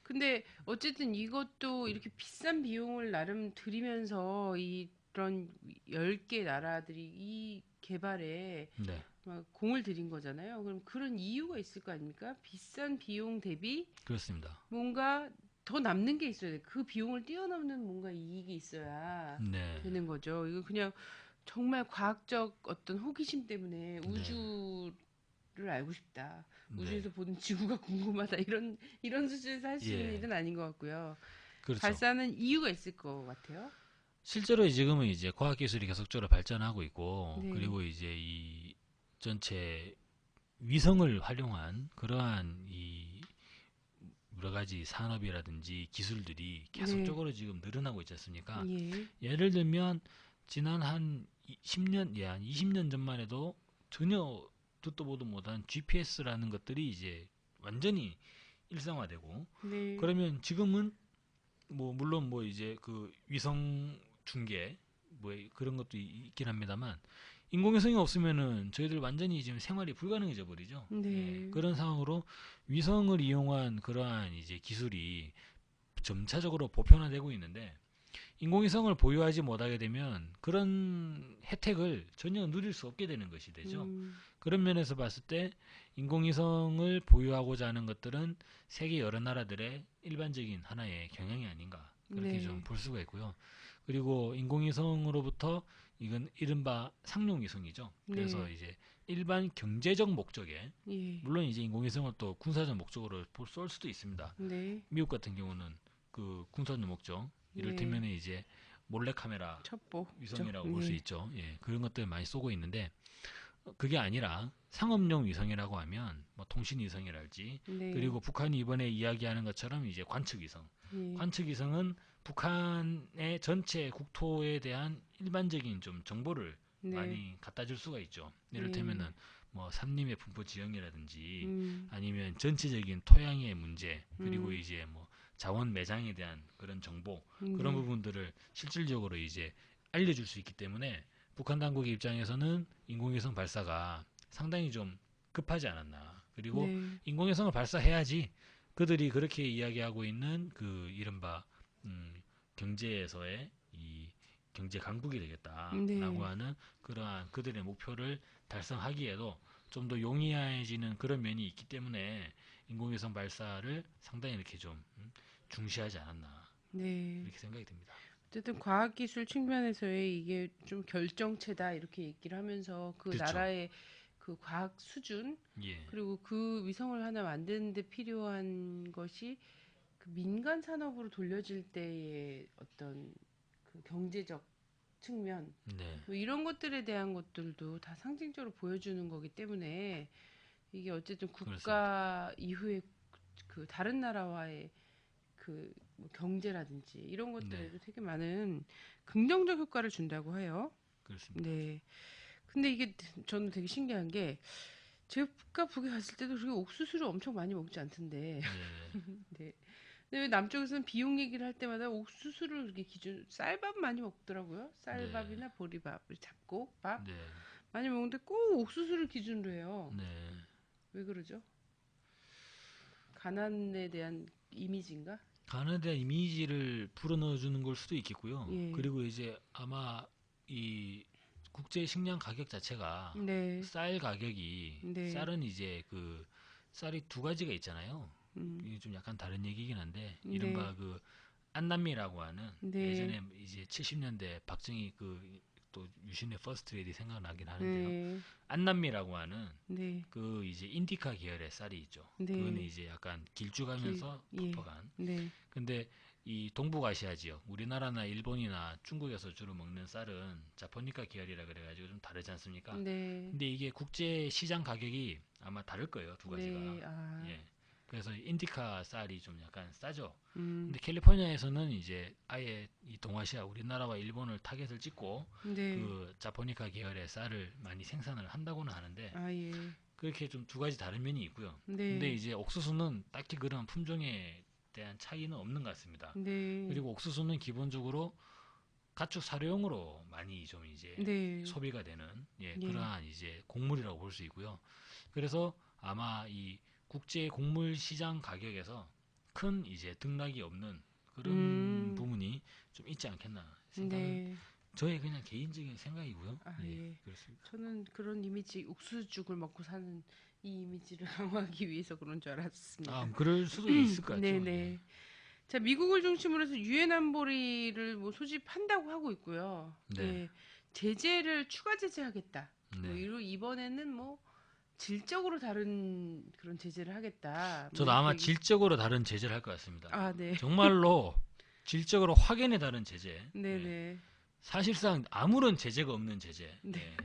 근데 어쨌든 이것도 이렇게 비싼 비용을 나름 들이면서 이런 10개 나라들이 이 개발에 네, 막 공을 들인 거잖아요. 그럼 그런 이유가 있을 거 아닙니까? 비싼 비용 대비 그렇습니다. 뭔가 더 남는 게 있어야 돼. 그 비용을 뛰어넘는 뭔가 이익이 있어야 네, 되는 거죠. 이거 그냥 정말 과학적 어떤 호기심 때문에 네, 우주를 알고 싶다. 네, 우주에서 보는 지구가 궁금하다. 이런 수준에서 할 수 있는 예, 일은 아닌 것 같고요. 그렇죠. 발사는 이유가 있을 것 같아요. 실제로 지금은 이제 과학기술이 계속적으로 발전하고 있고, 네. 그리고 이제 이 전체 위성을 활용한 그러한 이 여러 가지 산업이라든지 기술들이 네. 계속적으로 지금 늘어나고 있지 않습니까? 예. 예를 들면 지난 한 10년, 한 20년 전만 해도 전혀 듣도 보도 못한 GPS라는 것들이 이제 완전히 일상화되고 네. 그러면 지금은 뭐 물론 뭐 이제 그 위성 중계 뭐 그런 것도 있긴 합니다만 인공위성이 없으면은 저희들 완전히 지금 생활이 불가능해져 버리죠. 예, 네. 그런 상황으로 위성을 이용한 그러한 이제 기술이 점차적으로 보편화되고 있는데 인공위성을 보유하지 못하게 되면 그런 혜택을 전혀 누릴 수 없게 되는 것이 되죠. 음. 그런 면에서 봤을 때 인공위성을 보유하고자 하는 것들은 세계 여러 나라들의 일반적인 하나의 경향이 아닌가 그렇게 좀 네. 볼 수가 있고요. 그리고 인공위성으로부터 이건 이른바 상용위성이죠. 그래서 네. 이제 일반 경제적 목적에 예. 물론 이제 인공위성을 또 군사적 목적으로 쏠 수도 있습니다. 네. 미국 같은 경우는 그 군사적 목적 네. 이를테면 이제 몰래카메라 첩보죠. 위성이라고 볼 수 네. 있죠. 예, 그런 것들 많이 쏘고 있는데 그게 아니라 상업용 위성이라고 하면 뭐 통신 위성이랄지 네. 그리고 북한이 이번에 이야기하는 것처럼 이제 관측 위성. 예. 관측 위성은 북한의 전체 국토에 대한 일반적인 좀 정보를 네. 많이 갖다 줄 수가 있죠. 예. 이를테면은 뭐 산림의 분포 지형이라든지 음. 아니면 전체적인 토양의 문제 그리고 음. 이제 뭐 자원 매장에 대한 그런 정보 그런 네. 부분들을 실질적으로 이제 알려줄 수 있기 때문에 북한 당국의 입장에서는 인공위성 발사가 상당히 좀 급하지 않았나. 그리고 네. 인공위성을 발사해야지 그들이 그렇게 이야기하고 있는 그 이른바 경제에서의 이 경제 강국이 되겠다라고 네. 하는 그러한 그들의 목표를 달성하기에도 좀 더 용이해지는 그런 면이 있기 때문에 인공위성 발사를 상당히 이렇게 좀 중시하지 않았나 네. 이렇게 생각이 듭니다. 어쨌든 과학기술 측면에서의 이게 좀 결정체다 이렇게 얘기를 하면서 그 그렇죠. 나라의 그 과학 수준 예, 그리고 그 위성을 하나 만드는데 필요한 것이 그 민간 산업으로 돌려질 때의 어떤 그 경제적 측면 네, 뭐 이런 것들에 대한 것들도 다 상징적으로 보여주는 거기 때문에 이게 어쨌든 그렇습니다. 국가 이후에 그 다른 나라와의 그뭐 경제라든지 이런 네, 것들에도 되게 많은 긍정적 효과를 준다고 해요. 그렇습니다. 네. 근데 이게 저는 되게 신기한 게 제가 북에 갔을 때도 그렇게 옥수수를 엄청 많이 먹지 않던데. 네, 네. 근데 왜 남쪽에서는 비용 얘기를 할 때마다 옥수수를 이렇게 기준 쌀밥 많이 먹더라고요. 네, 쌀밥이나 보리밥, 잡곡밥 네, 많이 먹는데 꼭 옥수수를 기준으로 해요. 네. 왜 그러죠? 가난에 대한 이미지인가? 가나에 대한 이미지를 불어넣어주는 걸 수도 있겠고요. 예. 그리고 이제 아마 이 국제 식량 가격 자체가 네. 쌀 가격이 네. 쌀은 이제 그 쌀이 두 가지가 있잖아요. 음. 이게 좀 약간 다른 얘기긴 한데 네. 이른바 그 안남미라고 하는 네. 예전에 이제 70년대 박정희 그 또 유신의 퍼스트 레디 생각나긴 하는데요. 네. 안남미라고 하는 네. 그 이제 인디카 계열의 쌀이 있죠. 그거는 네. 이제 약간 길, 길쭉하면서 예. 퍽퍽한. 네. 근데 이 동북아시아 지역, 우리나라나 일본이나 중국에서 주로 먹는 쌀은 자포니카 계열이라 그래가지고 좀 다르지 않습니까? 네. 근데 이게 국제 시장 가격이 아마 다를 거예요, 두 네. 가지가. 아. 예. 그래서 인디카 쌀이 좀 약간 싸죠. 음. 근데 캘리포니아에서는 이제 아예 이 동아시아, 우리나라와 일본을 타겟을 찍고 네. 그 자포니카 계열의 쌀을 많이 생산을 한다고는 하는데 아, 예. 그렇게 좀 두 가지 다른 면이 있고요. 근데 네. 이제 옥수수는 딱히 그런 품종에 대한 차이는 없는 것 같습니다. 네. 그리고 옥수수는 기본적으로 가축 사료용으로 많이 좀 이제 네. 소비가 되는 예, 예. 그러한 이제 곡물이라고 볼 수 있고요. 그래서 아마 이 국제 곡물 시장 가격에서 큰 이제 등락이 없는 그런 음. 부분이 좀 있지 않겠나 생각을 네. 저의 그냥 개인적인 생각이고요. 아, 예, 예. 그렇습니다. 저는 그런 이미지, 옥수수죽을 먹고 사는 이 이미지를 강화하기 위해서 그런 줄 알았습니다. 그럴 수도 있을 것 같죠. 예. 네네. 자, 미국을 중심으로 해서 유엔 안보리를 뭐 소집한다고 하고 있고요. 네, 예. 제재를 추가 제재하겠다. 뭐 네. 이번에는 뭐 질적으로 다른 그런 제재를 하겠다. 뭐 저도 이렇게 아마 질적으로 다른 제재를 할 것 같습니다. 아, 네. 정말로 질적으로 확연히 다른 제재. 예. 네네. 사실상 아무런 제재가 없는 제재. 네. 예.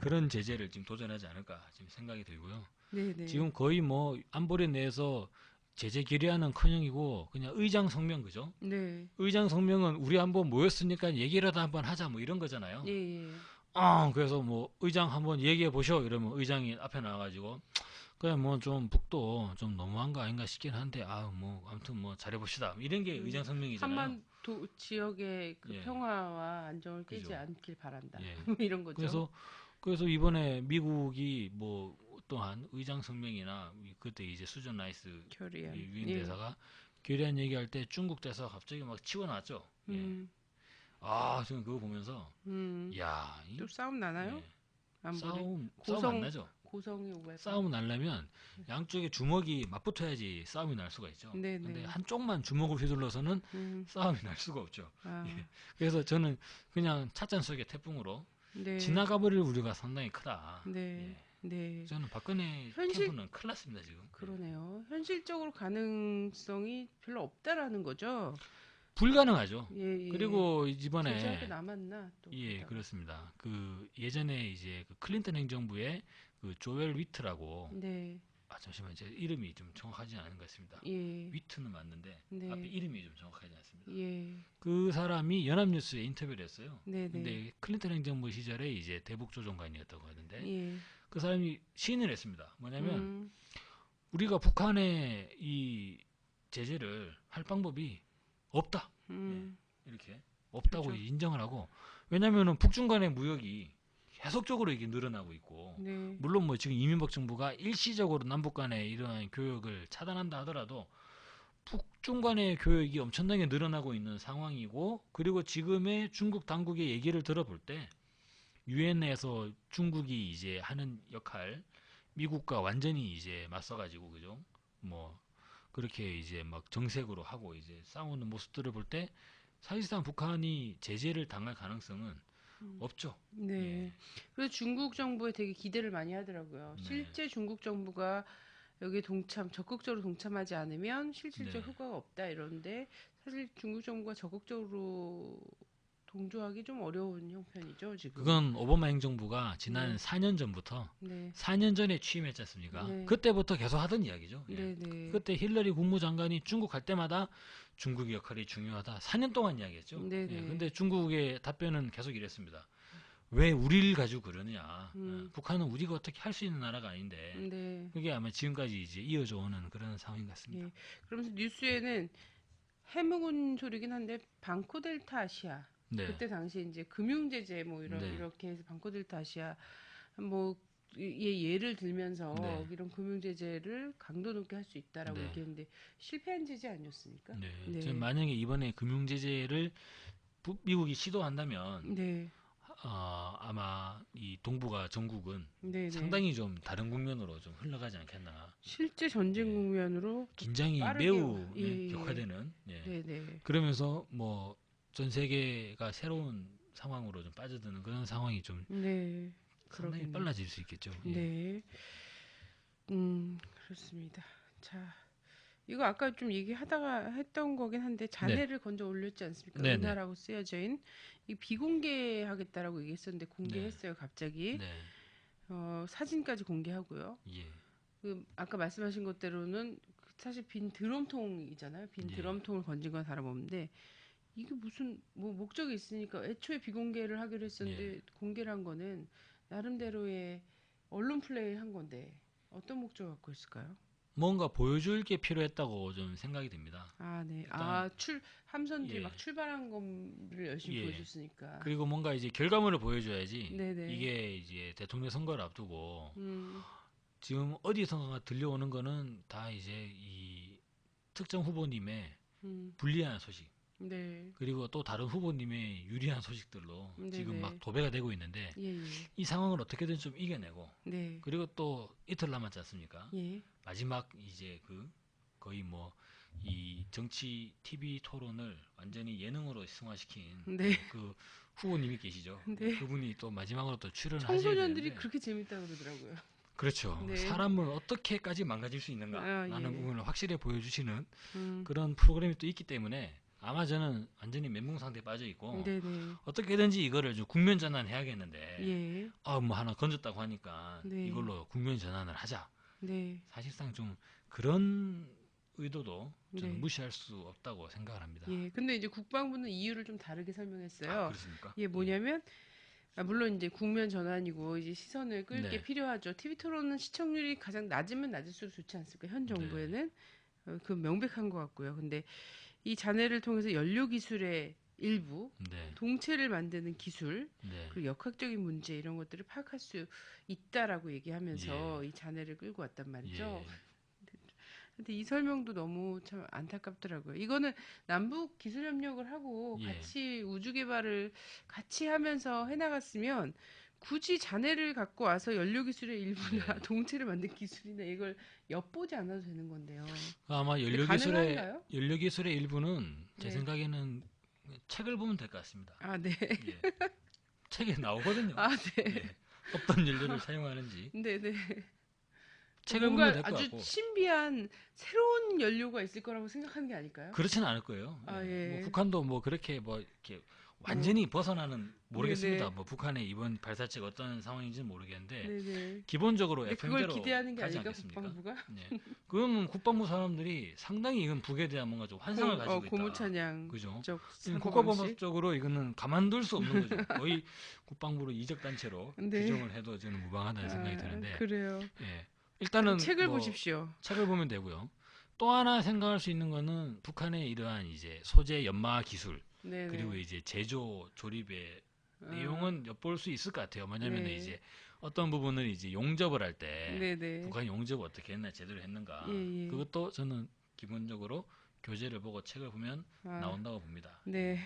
그런 제재를 지금 도전하지 않을까 지금 생각이 들고요. 네네. 지금 거의 뭐 안보리 내에서 제재 결의안은 커녕이고 그냥 의장 성명 그죠? 네. 의장 성명은 우리 한번 모였으니까 얘기라도 한번 하자 뭐 이런 거잖아요. 예, 예. 그래서 뭐 의장 한번 얘기해 보셔 이러면 의장이 앞에 나와가지고 그냥 뭐 좀 북도 좀 너무한 거 아닌가 싶긴 한데 뭐 아무튼 뭐 잘해봅시다 이런 게 의장 성명이잖아요. 한반도 지역의 그 예, 평화와 안정을 깨지 그죠. 않길 바란다. 예. 이런 거죠. 그래서 이번에 미국이 뭐 또한 의장 성명이나 그때 이제 수전 라이스 결의안. 유엔 예. 대사가 결의안 얘기할 때 중국 대사가 갑자기 막 치고 나왔죠. 예. 음. 저는 그거 보면서 음. 야, 또 싸움 나나요? 예. 안보리. 싸움 안 고성 나죠. 고성이 오갈 싸움을 나려면 양쪽에 주먹이 맞붙어야지 싸움이 날 수가 있죠. 네네. 근데 한쪽만 주먹을 휘둘러서는 음, 싸움이 날 수가 없죠. 아, 예. 그래서 저는 그냥 찻잔 속의 태풍으로 네, 지나가 버릴 우려가 상당히 크다. 네, 예. 네. 저는 박근혜 현실 캠프는 큰일 났습니다, 지금. 그러네요. 현실적으로 가능성이 별로 없다라는 거죠. 불가능하죠. 예, 예. 그리고 제재하게 이번에 남았나 또. 예, 게다가. 그렇습니다. 그 예전에 이제 그 클린턴 행정부의 그 조엘 위트라고 네, 잠시만 제 이름이 좀 정확하지 않은 것 같습니다. 예, 위트는 맞는데 네. 앞에 이름이 좀 정확하지 않습니다. 예, 그 사람이 연합뉴스에 인터뷰를 했어요. 네, 네, 근데 클린턴 행정부 시절에 이제 대북 조정관이었다고 하는데 예. 그 사람이 시인을 했습니다. 뭐냐면 음, 우리가 북한에 이 제재를 할 방법이 없다. 음, 이렇게 없다고 그렇죠. 인정을 하고 왜냐면은 북중 간의 무역이 계속적으로 이게 늘어나고 있고 네, 물론 뭐 지금 이명박 정부가 일시적으로 남북 간의 이러한 교역을 차단한다 하더라도 북중 간의 교역이 엄청나게 늘어나고 있는 상황이고 그리고 지금의 중국 당국의 얘기를 들어볼 때 유엔에서 중국이 이제 하는 역할 미국과 완전히 이제 맞서가지고 그죠 뭐 그렇게 이제 막 정색으로 하고 이제 싸우는 모습들을 볼 때 사실상 북한이 제재를 당할 가능성은 없죠. 네. 예. 그래서 중국 정부에 되게 기대를 많이 하더라고요. 네. 실제 중국 정부가 여기에 적극적으로 동참하지 않으면 실질적 네. 효과가 없다 이러는데 사실 중국 정부가 적극적으로 동조하기 좀 어려운 형편이죠, 지금. 그건 오바마 행정부가 지난 네. 4년 전부터 네, 4년 전에 취임했지 않습니까? 네. 그때부터 계속 하던 이야기죠. 예. 네, 네. 그때 힐러리 국무장관이 중국 갈 때마다 중국의 역할이 중요하다. 4년 동안 이야기했죠. 네, 네. 근데 중국의 답변은 계속 이랬습니다. 왜 우리를 가지고 그러냐. 북한은 우리가 어떻게 할 수 있는 나라가 아닌데. 네. 그게 아마 지금까지 이제 이어져 오는 그런 상황인 것 같습니다. 예. 그러면서 뉴스에는 해묵은 소리긴 한데 방코델타 아시아 네. 그때 당시에 이제 금융제재 뭐 네. 이렇게 해서 방코델타 아시아 뭐 예를 들면서 네. 이런 금융제재를 강도 높게 할 수 있다라고 네. 얘기했는데 실패한 제재 아니었습니까? 네. 네. 지금 만약에 이번에 금융 제재를 미국이 시도한다면 네. 아마 이 동북아 전국은 네, 네. 상당히 좀 다른 국면으로 좀 흘러가지 않겠나. 실제 전쟁 예. 국면으로 긴장이 빠르게 매우 예, 예. 격화되는. 예. 네, 네. 그러면서 뭐 전 세계가 새로운 상황으로 좀 빠져드는 그런 상황이 좀 네. 상당히 그러겠네요. 빨라질 수 있겠죠. 예. 네. 그렇습니다. 자, 이거 아까 좀 얘기하다가 했던 거긴 한데 자네를 건져 올렸지 않습니까? 네, 네. 은하라고 쓰여져인 이 비공개하겠다라고 얘기했었는데 공개했어요, 갑자기. 네. 사진까지 공개하고요. 예. 그 아까 말씀하신 것대로는 사실 빈 드럼통이잖아요. 빈 예. 드럼통을 건진 건 다름없는데 이게 무슨 뭐 목적이 있으니까 애초에 비공개를 하기로 했었는데 공개를 한 거는 나름대로의 언론 플레이를 한 건데 어떤 목적을 갖고 있을까요? 뭔가 보여줄 게 필요했다고 좀 생각이 듭니다. 아, 네. 일단, 함선들이 예. 막 출발한 거를 열심히 예. 보여줬으니까. 그리고 뭔가 이제 결과물을 보여줘야지. 네네. 이게 이제 대통령 선거를 앞두고 음, 지금 어디선가 들려오는 거는 다 이제 이 특정 후보님의 음, 불리한 소식 네. 그리고 또 다른 후보님의 유리한 소식들로 네네. 지금 막 도배가 되고 있는데 예, 예. 이 상황을 어떻게든 좀 이겨내고 네. 그리고 또 이틀 남았지 않습니까? 예. 마지막 이제 그 거의 뭐 이 정치 TV 토론을 완전히 예능으로 승화시킨 네. 그 후보님이 계시죠. 네. 그분이 또 마지막으로 또 출연을 하셔야 청소년들이 되는데 그렇게 재밌다고 그러더라고요. 그렇죠. 네. 사람을 어떻게까지 망가질 수 있는가라는 예. 부분을 확실히 보여주시는 음, 그런 프로그램이 또 있기 때문에 아마 저는 완전히 멘붕 상태에 빠져 있고 네네. 어떻게든지 이거를 좀 국면 전환해야겠는데 예. 뭐 하나 건졌다고 하니까 네. 이걸로 국면 전환을 하자. 네. 사실상 좀 그런 의도도 저는 네. 무시할 수 없다고 생각을 합니다. 예. 근데 이제 국방부는 이유를 좀 다르게 설명했어요. 그렇습니까? 예, 뭐냐면 물론 이제 국면 전환이고 이제 시선을 끌게 네. 필요하죠. TV 토론은 시청률이 가장 낮으면 낮을수록 좋지 않습니까? 현 네. 정부에는 그 명백한 것 같고요. 근데 이 자네를 통해서 연료 기술의 일부, 네. 동체를 만드는 기술, 네. 그리고 역학적인 문제 이런 것들을 파악할 수 있다라고 얘기하면서 이 자네를 끌고 왔단 말이죠. 예. 근데 이 설명도 너무 참 안타깝더라고요. 이거는 남북 기술 협력을 하고 예. 같이 우주 개발을 같이 하면서 해나갔으면 굳이 잔해를 갖고 와서 연료 기술의 일부나 네. 동체를 만든 기술이나 이걸 엿보지 않아도 되는 건데요. 아마 근데 연료 기술의 가능한가요? 일부는 제 네. 생각에는 책을 보면 될 것 같습니다. 아, 네. 예. 책에 나오거든요. 아, 네. 예. 어떤 연료를 사용하는지 네, 네. 책을 보면 뭔가 될 것 아주 같고 신비한 새로운 연료가 있을 거라고 생각하는 게 아닐까요? 그렇지는 않을 거예요. 예. 아, 뭐 예. 북한도 뭐 그렇게 뭐 이렇게 뭐, 완전히 벗어나는 모르겠습니다. 네네. 뭐 북한의 이번 발사체가 어떤 상황인지는 모르겠는데 네네. 기본적으로 근데 그걸 FM대로 기대하는 게 가지 아닐까, 않겠습니까? 국방부가? 네. 그건 국방부 사람들이 상당히 이건 북에 대한 뭔가 좀 환상을 가지고 있다. 고무찬양 그죠? 쪽 이건 사고방식? 국가보안법적으로 이거는 가만둘 수 없는 거죠. 거의 국방부를 이적 단체로 네. 규정을 해도 저는 무방하다는 생각이 드는데, 그래요. 예. 일단은 책을 뭐 보십시오. 책을 보면 되고요. 또 하나 생각할 수 있는 거는 북한의 이러한 이제 소재 연마 기술 네네. 그리고 이제 제조 조립의 아, 내용은 엿볼 수 있을 것 같아요. 뭐냐면 네. 이제 어떤 부분을 이제 용접을 할 때 네네. 북한이 용접을 어떻게 했나 제대로 했는가 예, 예. 그것도 저는 기본적으로 교재를 보고 책을 보면 아, 나온다고 봅니다. 네.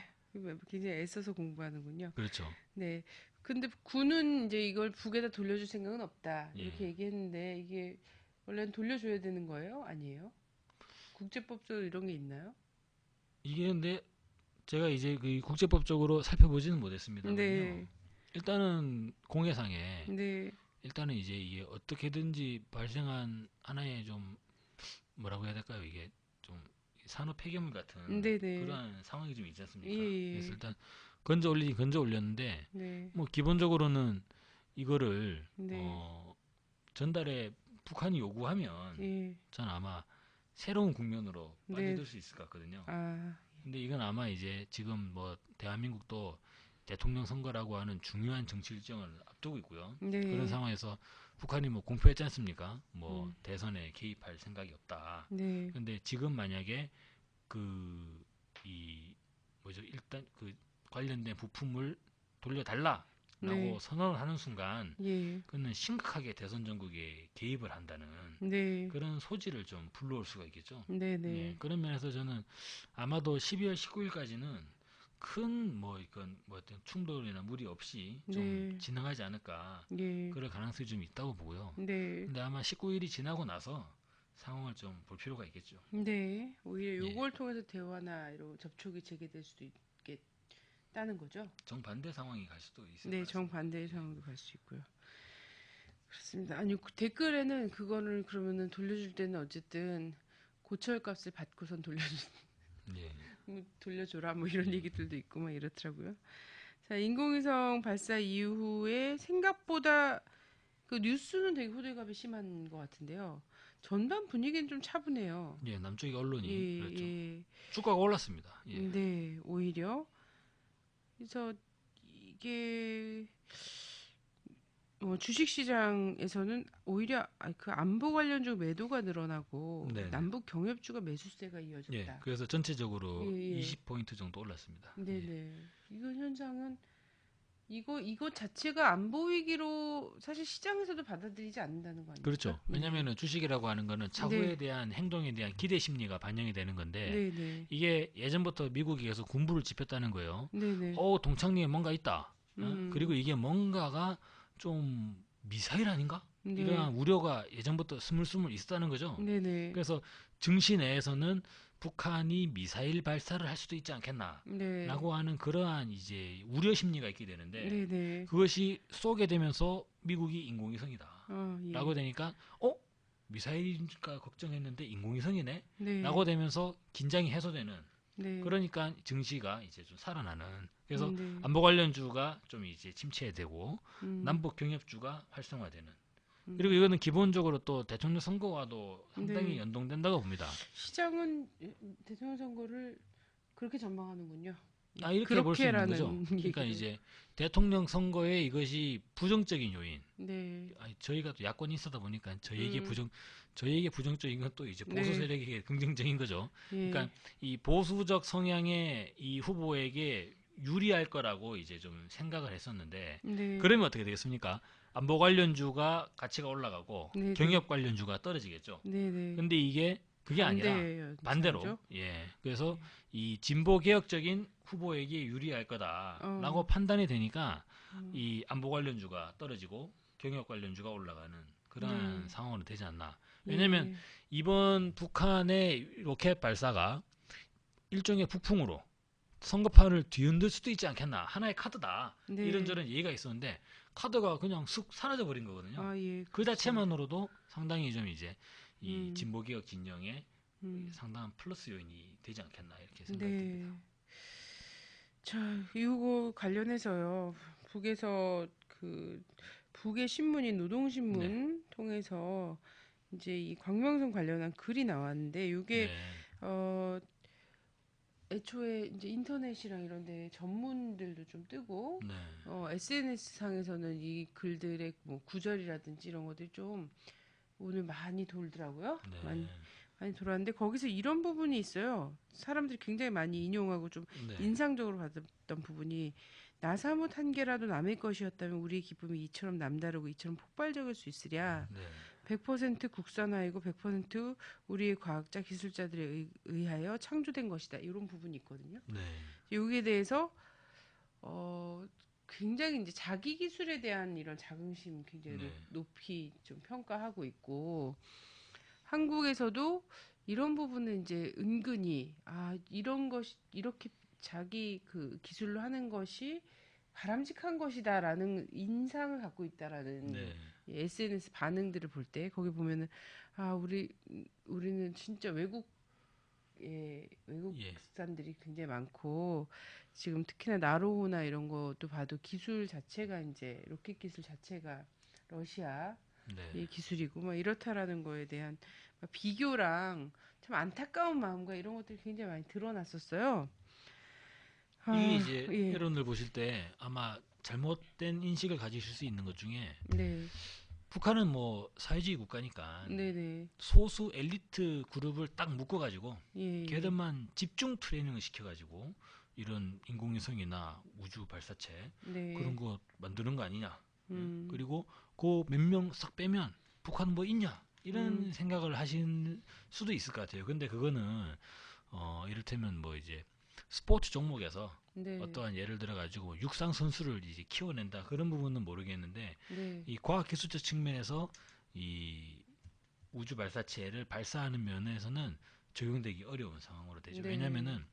굉장히 애써서 공부하는군요. 그렇죠. 네. 근데 군은 이제 이걸 북에다 돌려줄 생각은 없다. 이렇게 예. 얘기했는데 이게 원래는 돌려줘야 되는 거예요? 아니에요? 국제법적으로 이런 게 있나요? 이게 근데 제가 이제 그 국제법적으로 살펴보지는 못했습니다만요. 네. 일단은 공해상에 네. 일단은 이제 이게 어떻게든지 발생한 하나의 좀 뭐라고 해야 될까요? 이게 좀 산업 폐기물 같은 네네. 그러한 상황이 좀 있지 않습니까? 예, 그래서 예. 일단 건져 올렸는데 네. 뭐 기본적으로는 이거를 네. 전달에 북한이 요구하면 예. 전 아마 새로운 국면으로 네. 빠져들 수 있을 것 같거든요. 아, 근데 이건 아마 이제 지금 뭐 대한민국도 대통령 선거라고 하는 중요한 정치 일정을 앞두고 있고요. 네. 그런 상황에서 북한이 뭐 공표했지 않습니까? 뭐 음. 대선에 개입할 생각이 없다. 네. 근데 지금 만약에 그 이 뭐죠? 일단 그 관련된 부품을 돌려달라라고 네. 선언을 하는 순간 예. 그는 심각하게 대선 전국에 개입을 한다는 네. 그런 소지를 좀 불러올 수가 있겠죠. 네네. 예, 그런 면에서 저는 아마도 12월 19일까지는 큰 뭐 이건 뭐 어떤 충돌이나 무리 없이 좀 네. 진행하지 않을까 예. 그럴 가능성이 좀 있다고 보고요. 네. 근데 아마 19일이 지나고 나서 상황을 좀 볼 필요가 있겠죠. 네. 오히려 예, 요걸 통해서 대화나 이런 접촉이 재개될 수도 있겠다는 거죠. 정반대 상황이 갈 수도 있을 네, 것 같습니다. 정반대의 상황도 갈 수 있고요. 그렇습니다. 아니, 그 댓글에는 그거를 그러면은 돌려줄 때는 어쨌든 고철값을 받고선 예, 돌려줘라 뭐 이런 얘기들도 있고 막 이렇더라고요. 자, 인공위성 발사 이후에 생각보다 그 뉴스는 되게 호들갑이 심한 것 같은데요. 전반 분위기는 좀 차분해요. 예, 남쪽의 언론이 예, 그랬죠. 예. 주가가 올랐습니다. 예, 네, 오히려. 그래서 이게 주식시장에서는 오히려 그 안보 관련주 매도가 늘어나고 네네. 남북 경협주가 매수세가 예, 이어졌다. 그래서 전체적으로 예, 예. 20포인트 정도 올랐습니다. 예, 네네. 이거 현상은 이거 자체가 안보 위기로 사실 시장에서도 받아들이지 않는다는 거 아닙니까? 그렇죠. 왜냐하면 주식이라고 하는 거는 차후에 네. 대한 행동에 대한 기대 심리가 반영이 되는 건데 네네. 이게 예전부터 미국이 계속 군부를 지폈다는 거예요. 네네. 동창리에 뭔가 있다. 그리고 이게 뭔가가 좀 미사일 아닌가? 네. 이러한 우려가 예전부터 스물스물 있었다는 거죠. 네네. 그래서 증시 내에서는 북한이 미사일 발사를 할 수도 있지 않겠나? 네. 라고 하는 그러한 이제 우려 심리가 있게 되는데 네네. 그것이 쏘게 되면서 미국이 인공위성이다. 예. 라고 되니까 미사일일까 걱정했는데 인공위성이네? 네. 라고 되면서 긴장이 해소되는 네. 그러니까 증시가 이제 좀 살아나는 그래서 네. 안보 관련주가 좀 이제 침체되고 음. 남북 경협주가 활성화되는 음. 그리고 이거는 기본적으로 또 대통령 선거와도 상당히 네. 연동된다고 봅니다. 시장은 대통령 선거를 그렇게 전망하는군요. 이렇게 볼 수 있는 그렇게라는 거죠. 그러니까 얘기를. 이제 대통령 선거에 이것이 부정적인 요인. 네. 저희가 또 야권이 있어다 보니까 저희에게 음. 저희에게 부정적인 건 또 이제 보수 네. 세력에게 긍정적인 거죠. 예. 그러니까 이 보수적 성향의 이 후보에게 유리할 거라고 이제 좀 생각을 했었는데 네. 그러면 어떻게 되겠습니까? 안보 관련주가 가치가 올라가고 네, 네. 경협 관련주가 떨어지겠죠. 네네. 근데 이게 그게 아니라 반대예요, 반대로 진짜죠? 예 그래서 이 진보 개혁적인 후보에게 유리할 거다라고 어. 판단이 되니까 음, 이 안보 관련주가 떨어지고 경역 관련주가 올라가는 그러한 네. 상황으로 되지 않나. 왜냐면 예. 이번 북한의 로켓 발사가 일종의 북풍으로 선거판을 뒤흔들 수도 있지 않겠나. 하나의 카드다. 네. 이런저런 얘기가 있었는데 카드가 그냥 쑥 사라져 버린 거거든요. 아, 예, 그 그렇죠. 자체만으로도 상당히 좀 이제 이 음, 진보개혁 진영에 음, 상당한 플러스 요인이 되지 않겠나 이렇게 생각이 듭니다. 네. 자, 이거 관련해서요. 북에서 그 북의 신문인 네, 노동신문 통해서 이제 이 광명성 관련한 글이 나왔는데 이게 네, 어 애초에 이제 인터넷이랑 이런 데 전문들도 좀 뜨고 네, SNS 상에서는 이 글들의 뭐 구절이라든지 이런 것들이 좀 오늘 많이 돌더라고요. 네, 많이 돌았는데 거기서 이런 부분이 있어요. 사람들이 굉장히 많이 인용하고 좀 네, 인상적으로 받았던 부분이 나사못 한 개라도 남의 것이었다면 우리의 기쁨이 이처럼 남다르고 이처럼 폭발적일 수 있으랴. 네, 100% 국산화이고 100% 우리의 과학자 기술자들에 의하여 창조된 것이다. 이런 부분이 있거든요. 네, 여기에 대해서 어 굉장히 이제 자기 기술에 대한 이런 자긍심 굉장히 네, 높이 좀 평가하고 있고 한국에서도 이런 부분은 이제 은근히 이런 것이 이렇게 자기 그 기술로 하는 것이 바람직한 것이다라는 인상을 갖고 있다라는 네, SNS 반응들을 볼 때 거기 보면은 우리는 진짜 예, 외국산들이 굉장히 많고 지금 특히나 나로호나 이런 것도 봐도 기술 자체가 이제 로켓 기술 자체가 러시아 네. 이 기술이고 막 이렇다라는 거에 대한 막 비교랑 참 안타까운 마음과 이런 것들이 굉장히 많이 드러났었어요. 이게 이제 예, 여론을 보실 때 아마 잘못된 인식을 가지실 수 있는 것 중에 네, 북한은 뭐 사회주의 국가니까 네, 네, 소수 엘리트 그룹을 딱 묶어가지고 예, 예, 걔들만 집중 트레이닝을 시켜가지고 이런 인공위성이나 우주 발사체 그런 네, 거 만드는 거 아니냐. 예? 음, 그리고 그 몇 명 싹 빼면 북한 뭐 있냐 음, 이런 생각을 하실 수도 있을 것 같아요. 근데 그거는 이를테면 뭐 이제 스포츠 종목에서 네, 어떠한 예를 들어 가지고 육상 선수를 이제 키워낸다 그런 부분은 모르겠는데 네, 이 과학 기술적 측면에서 이 우주 발사체를 발사하는 면에서는 적용되기 어려운 상황으로 되죠. 네, 왜냐면은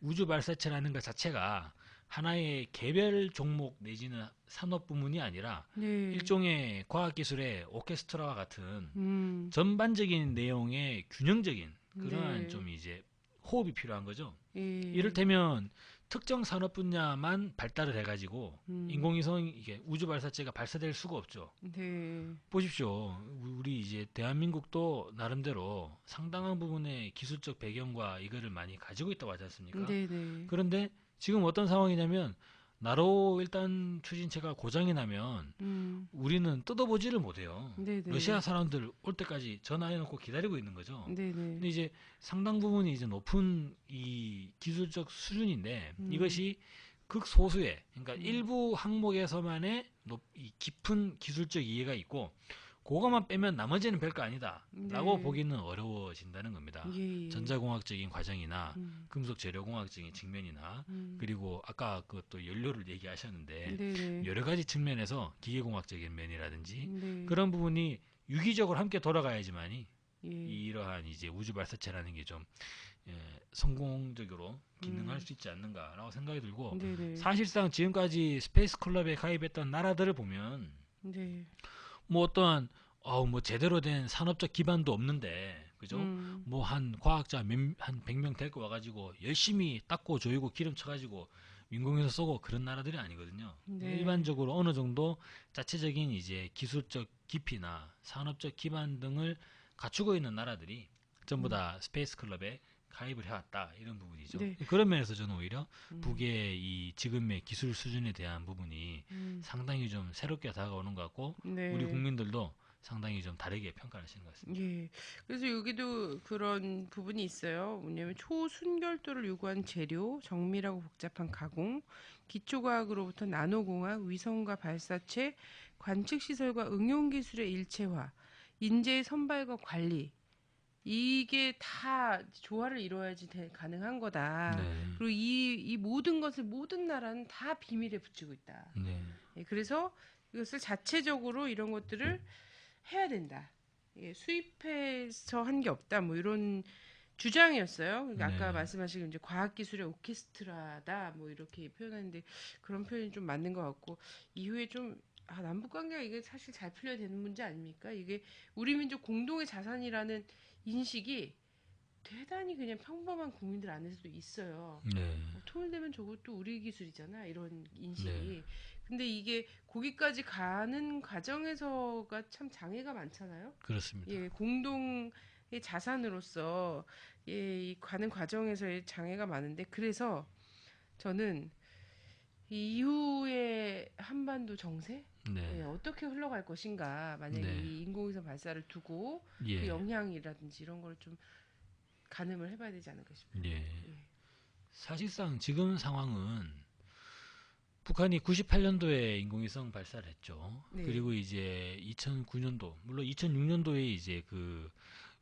우주 발사체라는 것 자체가 하나의 개별 종목 내지는 산업 부문이 아니라 네, 일종의 과학기술의 오케스트라와 같은 음, 전반적인 내용의 균형적인 그러한 네, 좀 이제 호흡이 필요한 거죠. 예, 이를테면 특정 산업 분야만 발달을 해가지고 음, 인공위성 이게 우주 발사체가 발사될 수가 없죠. 네, 보십시오. 우리 이제 대한민국도 나름대로 상당한 부분의 기술적 배경과 이거를 많이 가지고 있다고 하지 않습니까? 네, 네, 그런데 지금 어떤 상황이냐면 나로 일단 추진체가 고장이 나면 음, 우리는 뜯어보지를 못해요. 네, 러시아 네, 사람들 올 때까지 전화해놓고 기다리고 있는 거죠. 네, 네, 근데 이제 상당 부분이 이제 높은 이 기술적 수준인데 음, 이것이 극소수의 그러니까 음, 일부 항목에서만의 이 깊은 기술적 이해가 있고 그거만 빼면 나머지는 별거 아니다라고 네, 보기는 어려워진다는 겁니다. 예, 예, 전자공학적인 과정이나 음, 금속 재료공학적인 측면이나 음, 그리고 아까 그 또 연료를 얘기하셨는데 네, 네, 여러 가지 측면에서 기계공학적인 면이라든지 네, 그런 부분이 유기적으로 함께 돌아가야지만이 예, 이러한 이제 우주 발사체라는 게 좀 성공적으로 기능할 음, 수 있지 않는가라고 생각이 들고 네, 네, 사실상 지금까지 스페이스 클럽에 가입했던 나라들을 보면 네, 뭐 어떠한 뭐 제대로 된 산업적 기반도 없는데 그죠? 음, 뭐 한 과학자 한 100명 데리고 와가지고 열심히 닦고 조이고 기름 쳐가지고 민공에서 쏘고 그런 나라들이 아니거든요. 네, 일반적으로 어느 정도 자체적인 이제 기술적 깊이나 산업적 기반 등을 갖추고 있는 나라들이 전부 음, 다 스페이스 클럽에 가입을 해왔다 이런 부분이죠. 네, 그런 면에서 저는 오히려 음, 북의 이 지금의 기술 수준에 대한 부분이 음, 상당히 좀 새롭게 다가오는 것 같고 우리 네. 국민들도 상당히 좀 다르게 평가를 하시는 것 같습니다. 예. 그래서 여기도 그런 부분이 있어요. 뭐냐면 초순결도를 요구하는 재료, 정밀하고 복잡한 가공, 기초과학으로부터 나노공학, 위성과 발사체, 관측시설과 응용기술의 일체화, 인재의 선발과 관리, 이게 다 조화를 이뤄야지 가능한 거다. 네. 그리고 이 모든 것을 모든 나라는 다 비밀에 붙이고 있다. 네. 예, 그래서 이것을 자체적으로 이런 것들을 해야 된다. 예, 수입해서 한 게 없다. 뭐 이런 주장이었어요. 그러니까 아까 네. 말씀하신 이제 과학기술의 오케스트라다. 뭐 이렇게 표현하는데 그런 표현이 좀 맞는 것 같고 이후에 좀 남북 관계가 이게 사실 잘 풀려야 되는 문제 아닙니까? 이게 우리 민족 공동의 자산이라는 인식이 대단히 그냥 평범한 국민들 안에서도 있어요. 네. 통일되면 저것도 우리 기술이잖아. 이런 네. 인식이. 근데 이게 거기까지 가는 과정에서가 참 장애가 많잖아요. 그렇습니다. 예, 공동의 자산으로서 이 가는 과정에서의 장애가 많은데 그래서 저는 이 이후의 한반도 정세 네. 예, 어떻게 흘러갈 것인가 만약에 네. 이 인공위성 발사를 두고 그 예. 영향이라든지 이런 걸 좀 가늠을 해봐야 되지 않을까 싶어요. 예. 예. 사실상 지금 상황은 북한이 98년도에 인공위성 발사를 했죠. 네, 그리고 이제 2009년도, 물론 2006년도에 이제 그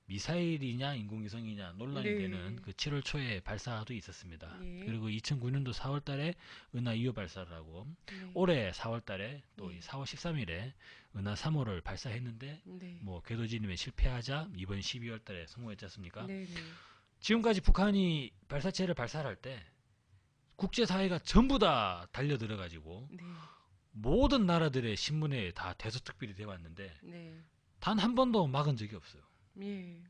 미사일이냐 인공위성이냐 논란이 되는 네, 그 7월 초에 발사도 있었습니다. 예, 그리고 2009년도 4월 달에 은하 2호 발사를 하고 네, 올해 4월 달에 또 예, 4월 13일에 은하 3호를 발사했는데 네, 뭐 궤도 진입에 실패하자 이번 12월 달에 성공했지 않습니까? 네, 네, 지금까지 북한이 발사체를 발사할 때 국제사회가 전부 다 달려들어 가지고 네, 모든 나라들의 신문에 다 대서특필이 되어 왔는데 네, 단 한 번도 막은 적이 없어요. 예,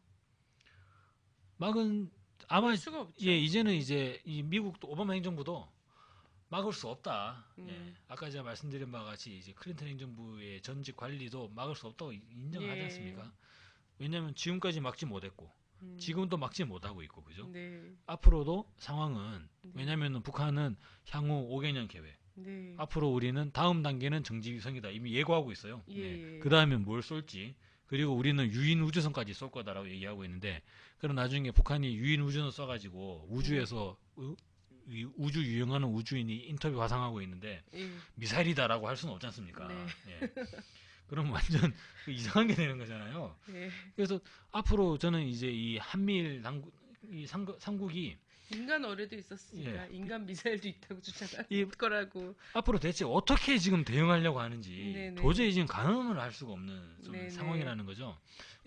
막은 아마 막을 수가 예 없죠. 이제는 예, 이제 이 미국도 오바마 행정부도 막을 수 없다. 예. 음, 아까 제가 말씀드린 바와 같이 이제 클린턴 행정부의 전직 관리도 막을 수 없다고 인정하지 예, 않습니까? 왜냐하면 지금까지 막지 못했고 음, 지금도 막지 못하고 있고 그죠? 네, 앞으로도 상황은 네, 왜냐하면 북한은 향후 5개년 계획 네, 앞으로 우리는 다음 단계는 정지위성이다 이미 예고하고 있어요. 네. 그 예, 다음에 뭘 쏠지 그리고 우리는 유인 우주선까지 쏠 거다라고 얘기하고 있는데 그럼 나중에 북한이 유인 우주선 쏴가지고 네, 우주에서 이 우주 유영하는 우주인이 인터뷰 화상하고 있는데 예, 미사일이다라고 할 수는 없지 않습니까? 네, 예. 그럼 완전 이상한 게 되는 거잖아요. 예. 그래서 앞으로 저는 이제 이 한미일 당국 이 삼국이 인간 어뢰도 예, 있었으니까 인간 미사일도 있다고 주장할 이 거라고. 앞으로 대체 어떻게 지금 대응하려고 하는지 네네. 도저히 지금 가늠을 할 수가 없는 좀 네네. 상황이라는 거죠.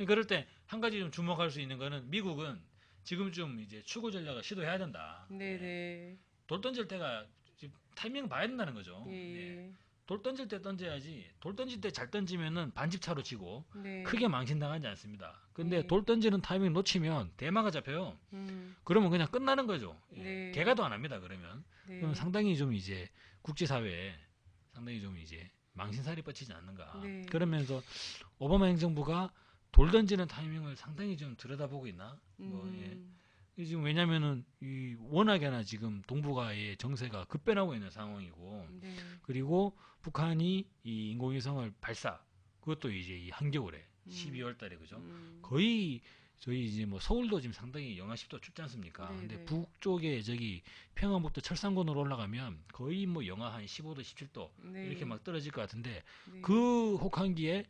그럴 때 한 가지 좀 주목할 수 있는 거는 미국은 지금쯤 이제 추구 전략을 시도해야 된다. 예. 네네. 돌 던질 때가 지금 타이밍 봐야 된다는 거죠. 예. 예. 돌 던질 때 던져야지. 돌 던질 때 잘 던지면은 반집차로 치고 네. 크게 망신당하지 않습니다. 근데 예. 돌 던지는 타이밍 놓치면 대마가 잡혀요. 음. 그러면 그냥 끝나는 거죠. 예. 네. 개가도 안 합니다. 그러면. 그럼 네. 상당히 좀 이제 국제사회에 상당히 좀 이제 망신살이 뻗치지 않는가. 네. 그러면서 오바마 행정부가 돌 던지는 타이밍을 상당히 좀 들여다보고 있나? 뭐 예. 음. 이 지금 왜냐면은 이 워낙에나 지금 동북아의 정세가 급변하고 있는 상황이고 네. 그리고 북한이 이 인공위성을 발사 그것도 이제 이 한겨울에 12월 달에 그죠? 거의 저희 이제 뭐 서울도 지금 상당히 영하 10도 춥지 않습니까? 네, 근데 네. 북쪽에 저기 평안북도 철산군으로 올라가면 거의 뭐 영하 한 15도, 17도 네. 이렇게 막 떨어질 것 같은데 네. 그 혹한기에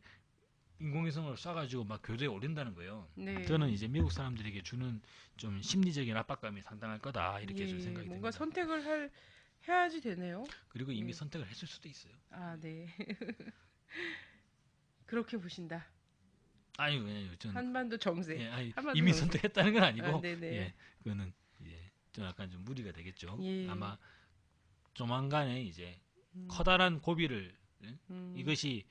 인공위성을 쏴가지고 막 교도에 올린다는 거예요. 네. 저는 이제 미국 사람들에게 주는 좀 심리적인 압박감이 상당할 거다 이렇게 좀 예. 생각이 뭔가 듭니다. 선택을 해야지 되네요. 그리고 이미 예. 선택을 했을 수도 있어요. 아, 네. 그렇게 보신다. 아니 왜냐면 저는 한반도 정세. 예, 아니, 한반도 이미 정세. 선택했다는 건 아니고 아, 네네. 예, 그거는 이제 좀 약간 좀 무리가 되겠죠. 예. 아마 조만간에 이제 음. 커다란 고비를 음. 이것이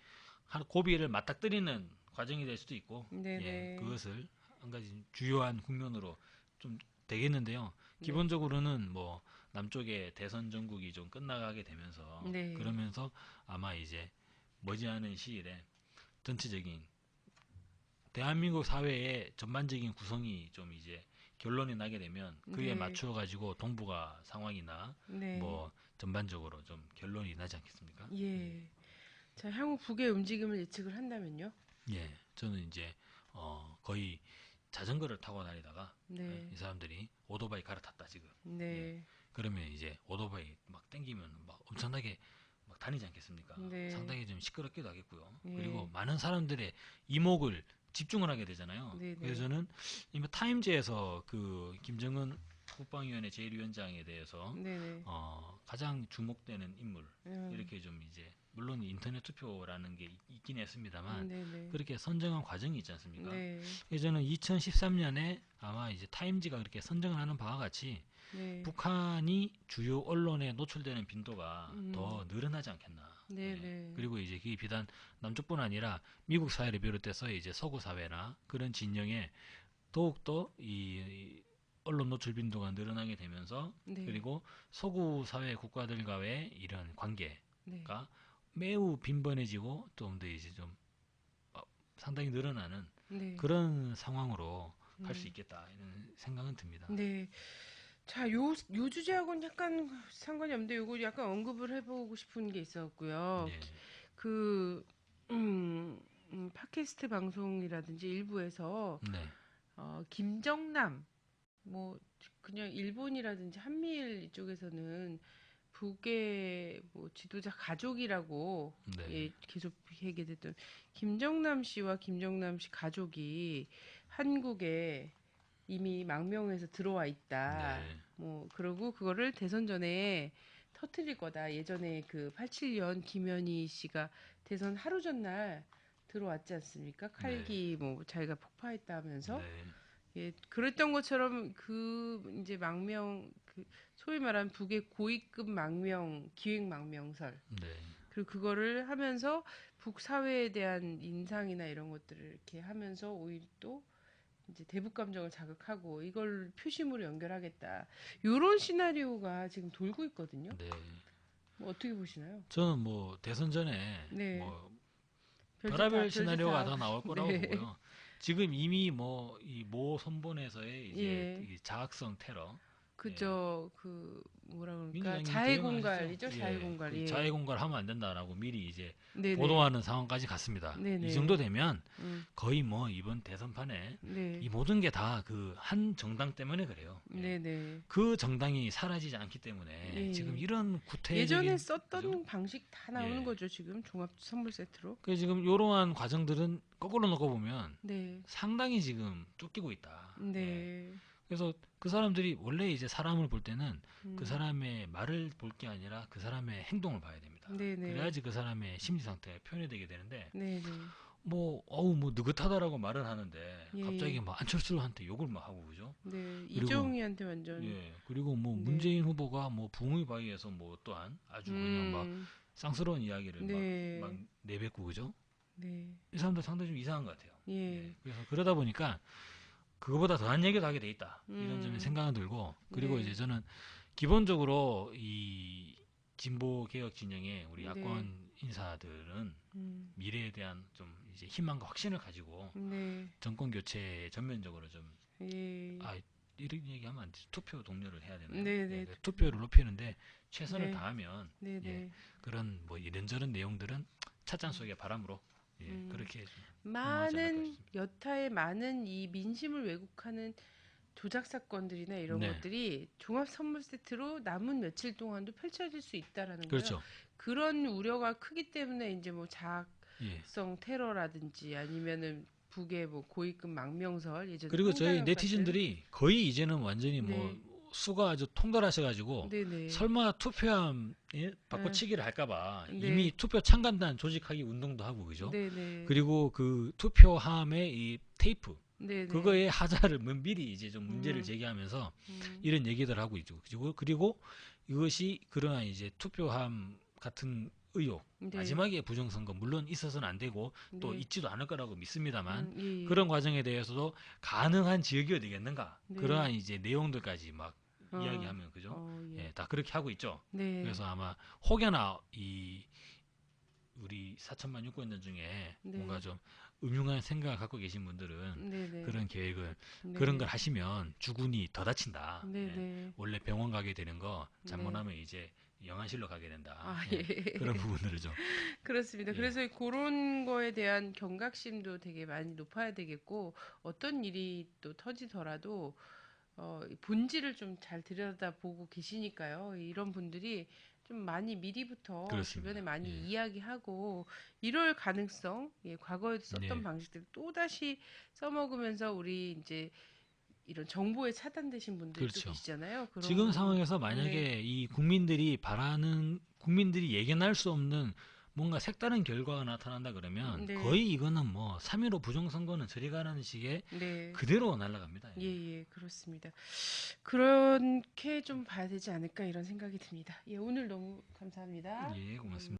한 고비를 맞닥뜨리는 과정이 될 수도 있고 네네. 예, 그것을 한 가지 주요한 국면으로 좀 되겠는데요. 네. 기본적으로는 뭐 남쪽의 대선 전국이 좀 끝나가게 되면서 네. 그러면서 아마 이제 머지않은 시일에 전체적인 대한민국 사회의 전반적인 구성이 좀 이제 결론이 나게 되면 그에 네. 맞춰 가지고 동북아 상황이나 네. 뭐 전반적으로 좀 결론이 나지 않겠습니까? 예. 자, 향후 북의 움직임을 예측을 한다면요? 예, 저는 이제 거의 자전거를 타고 다니다가 네. 이 사람들이 오토바이 갈아탔다 지금. 네. 그러면 이제 오토바이 막 땡기면 막 엄청나게 막 다니지 않겠습니까? 네. 상당히 좀 시끄럽기도 하겠고요. 예. 그리고 많은 사람들의 이목을 집중을 하게 되잖아요. 네네. 그래서 저는 이미 타임즈에서 그 김정은 국방위원회 제1위원장에 대해서 네네. 가장 주목되는 인물 음, 이렇게 좀 이제 물론 인터넷 투표라는 게 있긴 했습니다만 네네. 그렇게 선정한 과정이 있지 않습니까? 네. 그래서 저는 2013년에 아마 이제 타임즈가 그렇게 선정을 하는 바와 같이 네. 북한이 주요 언론에 노출되는 빈도가 음, 더 늘어나지 않겠나. 예. 네네. 그리고 이제 그게 비단 남쪽뿐 아니라 미국 사회를 비롯해서 이제 서구 사회나 그런 진영에 더욱더 이 언론 노출 빈도가 늘어나게 되면서 네. 그리고 서구 사회 국가들과의 이런 관계가 네. 매우 빈번해지고 좀 더 이제 좀 어, 상당히 늘어나는 네. 그런 상황으로 갈 수 음, 있겠다 이런 생각은 듭니다. 네. 자, 요 주제하고는 약간 상관이 없는데 요거 약간 언급을 해보고 싶은 게 있었고요. 예, 그, 음, 팟캐스트 방송이라든지 일부에서 네, 김정남, 뭐, 그냥 일본이라든지 한미일 이쪽에서는 북의 뭐 지도자 가족이라고 네, 예, 계속 얘기됐던 김정남 씨와 김정남 씨 가족이 한국에 이미 망명해서 들어와 있다. 네, 뭐 그러고 그거를 대선 전에 터트릴 거다. 예전에 그 87년 김현희 씨가 대선 하루 전날 들어왔지 않습니까? 네, 칼기 뭐 자기가 폭파했다 하면서 네, 예, 그랬던 것처럼 그 이제 망명 그 소위 말하는 북의 고위급 망명 기획 망명설 네, 그리고 그거를 하면서 북 사회에 대한 인상이나 이런 것들을 이렇게 하면서 오히려 또 이제 대북 감정을 자극하고 이걸 표심으로 연결하겠다. 요런 시나리오가 지금 돌고 있거든요. 네. 뭐 어떻게 보시나요? 저는 뭐 대선 전에 네. 뭐 별짓 다 별의별 별짓 다 시나리오가 하고 다 나올 거라고 네. 보고요. 지금 이미 뭐 이 모 선본에서의 이제 예. 이 자학성 테러, 예, 그저 그 뭐라 그럴까? 민주당이 자해 대응을 하셨죠. 공갈이죠. 자해 예, 공갈. 그 예. 자해공갈 하면 안 된다라고 미리 이제 네네. 보도하는 상황까지 갔습니다. 이 정도 네네. 되면 음. 거의 뭐 이번 대선판에 네. 이 모든 게 다 그 한 정당 때문에 그래요. 예. 네네. 그 정당이 사라지지 않기 때문에 지금 예. 이런 예전에 구태적인 그죠? 썼던 방식 다 나오는 예. 거죠. 지금 종합 선물 세트로. 그 지금 이러한 과정들은 거꾸로 놓고 보면 네. 상당히 지금 쫓기고 있다. 예. 네. 그래서 그 사람들이 원래 이제 사람을 볼 때는 그 음. 사람의 말을 볼 게 아니라 그 사람의 행동을 봐야 됩니다. 네네. 그래야지 그 사람의 심리 상태가 표현이 되게 되는데 네네. 뭐 어우 뭐 느긋하다라고 말은 하는데 예. 갑자기 막 안철수한테 욕을 막 하고 그죠? 네. 그리고 이정희한테 완전. 예 그리고 뭐 네. 문재인 후보가 뭐 붕의 바위에서 뭐 또한 아주 그냥 막 음. 쌍스러운 이야기를 막 네. 내뱉고 그죠? 네. 이 사람들 상당히 좀 이상한 것 같아요. 예. 예 그래서 그러다 보니까 그거보다 더한 얘기도 하게 돼 있다. 이런 점에 음. 생각은 들고 그리고 이제 네. 저는 기본적으로 이 진보 개혁 진영의 우리 네. 야권 인사들은 음. 미래에 대한 좀 이제 희망과 확신을 가지고 네. 정권 교체에 전면적으로 좀 예. 아 이런 얘기하면 안 되죠. 투표 동료를 해야 되나요? 예, 네네. 그 투표를 높이는데 최선을 네. 다하면 예, 네네. 그런 뭐 이런저런 내용들은 찻잔 속의 바람으로 예, 음. 그렇게 좀 흘러가지 않을까 많은 싶습니다. 여타의 많은 이 민심을 왜곡하는 조작 사건들이나 이런 네, 것들이 종합 선물 세트로 남은 며칠 동안도 펼쳐질 수 있다라는 거예요. 그렇죠. 그런 우려가 크기 때문에 이제 뭐 예. 자학성 테러라든지 아니면은 북의 뭐 고위급 망명설 예전에 그리고 저희 황장혁 같은 네티즌들이 거의 이제는 완전히 뭐 네, 수가 아주 통달하셔가지고 네네, 설마 투표함 아, 바꿔치기를 할까봐 이미 네, 투표 참관단 조직하기 운동도 하고 그죠? 네네, 그리고 그 투표함의 이 테이프 네네, 그거의 하자를 뭐 미리 이제 좀 문제를 음, 제기하면서 음, 이런 얘기들 하고 있죠. 그리고 이것이 그러한 이제 투표함 같은 의혹 네, 마지막에 부정선거 물론 있어서는 안 되고 또 네, 있지도 않을 거라고 믿습니다만 예, 예, 그런 과정에 대해서도 가능한 지역이 어디겠는가 네, 그러한 이제 내용들까지 막 어, 이야기하면 그죠? 예, 예, 다 그렇게 하고 있죠. 네, 그래서 아마 혹여나 이 우리 4천만 유권자 중에 뭔가 네, 좀 음흉한 생각을 갖고 계신 분들은 네네, 그런 계획을 그런 걸 네, 하시면 주군이 더 다친다. 예. 네네, 원래 병원 가게 되는 거 네, 잘못하면 이제 영안실로 가게 된다. 아, 예. 그런 예. 부분들을 좀 그렇습니다. 예. 그래서 그런 거에 대한 경각심도 되게 많이 높아야 되겠고, 어떤 일이 또 터지더라도, 이 본질을 좀 잘 들여다보고 계시니까요. 이런 분들이 좀 많이 미리부터 그렇습니다. 주변에 많이 예. 이야기하고 이럴 가능성, 예, 과거에도 썼던 네. 방식들 또 다시 써먹으면서 우리 이제 이런 정보에 차단되신 분들도 그렇죠. 계시잖아요. 그런 지금 부분, 상황에서 네, 만약에 이 국민들이 예견할 수 없는 뭔가 색다른 결과가 나타난다 그러면 네, 거의 이거는 뭐 3.15 부정선거는 저리 가라는 식의 네, 그대로 날아갑니다. 예, 예. 예, 그렇습니다. 그렇게 좀 봐야 되지 않을까 이런 생각이 듭니다. 예, 오늘 너무 감사합니다. 예, 고맙습니다.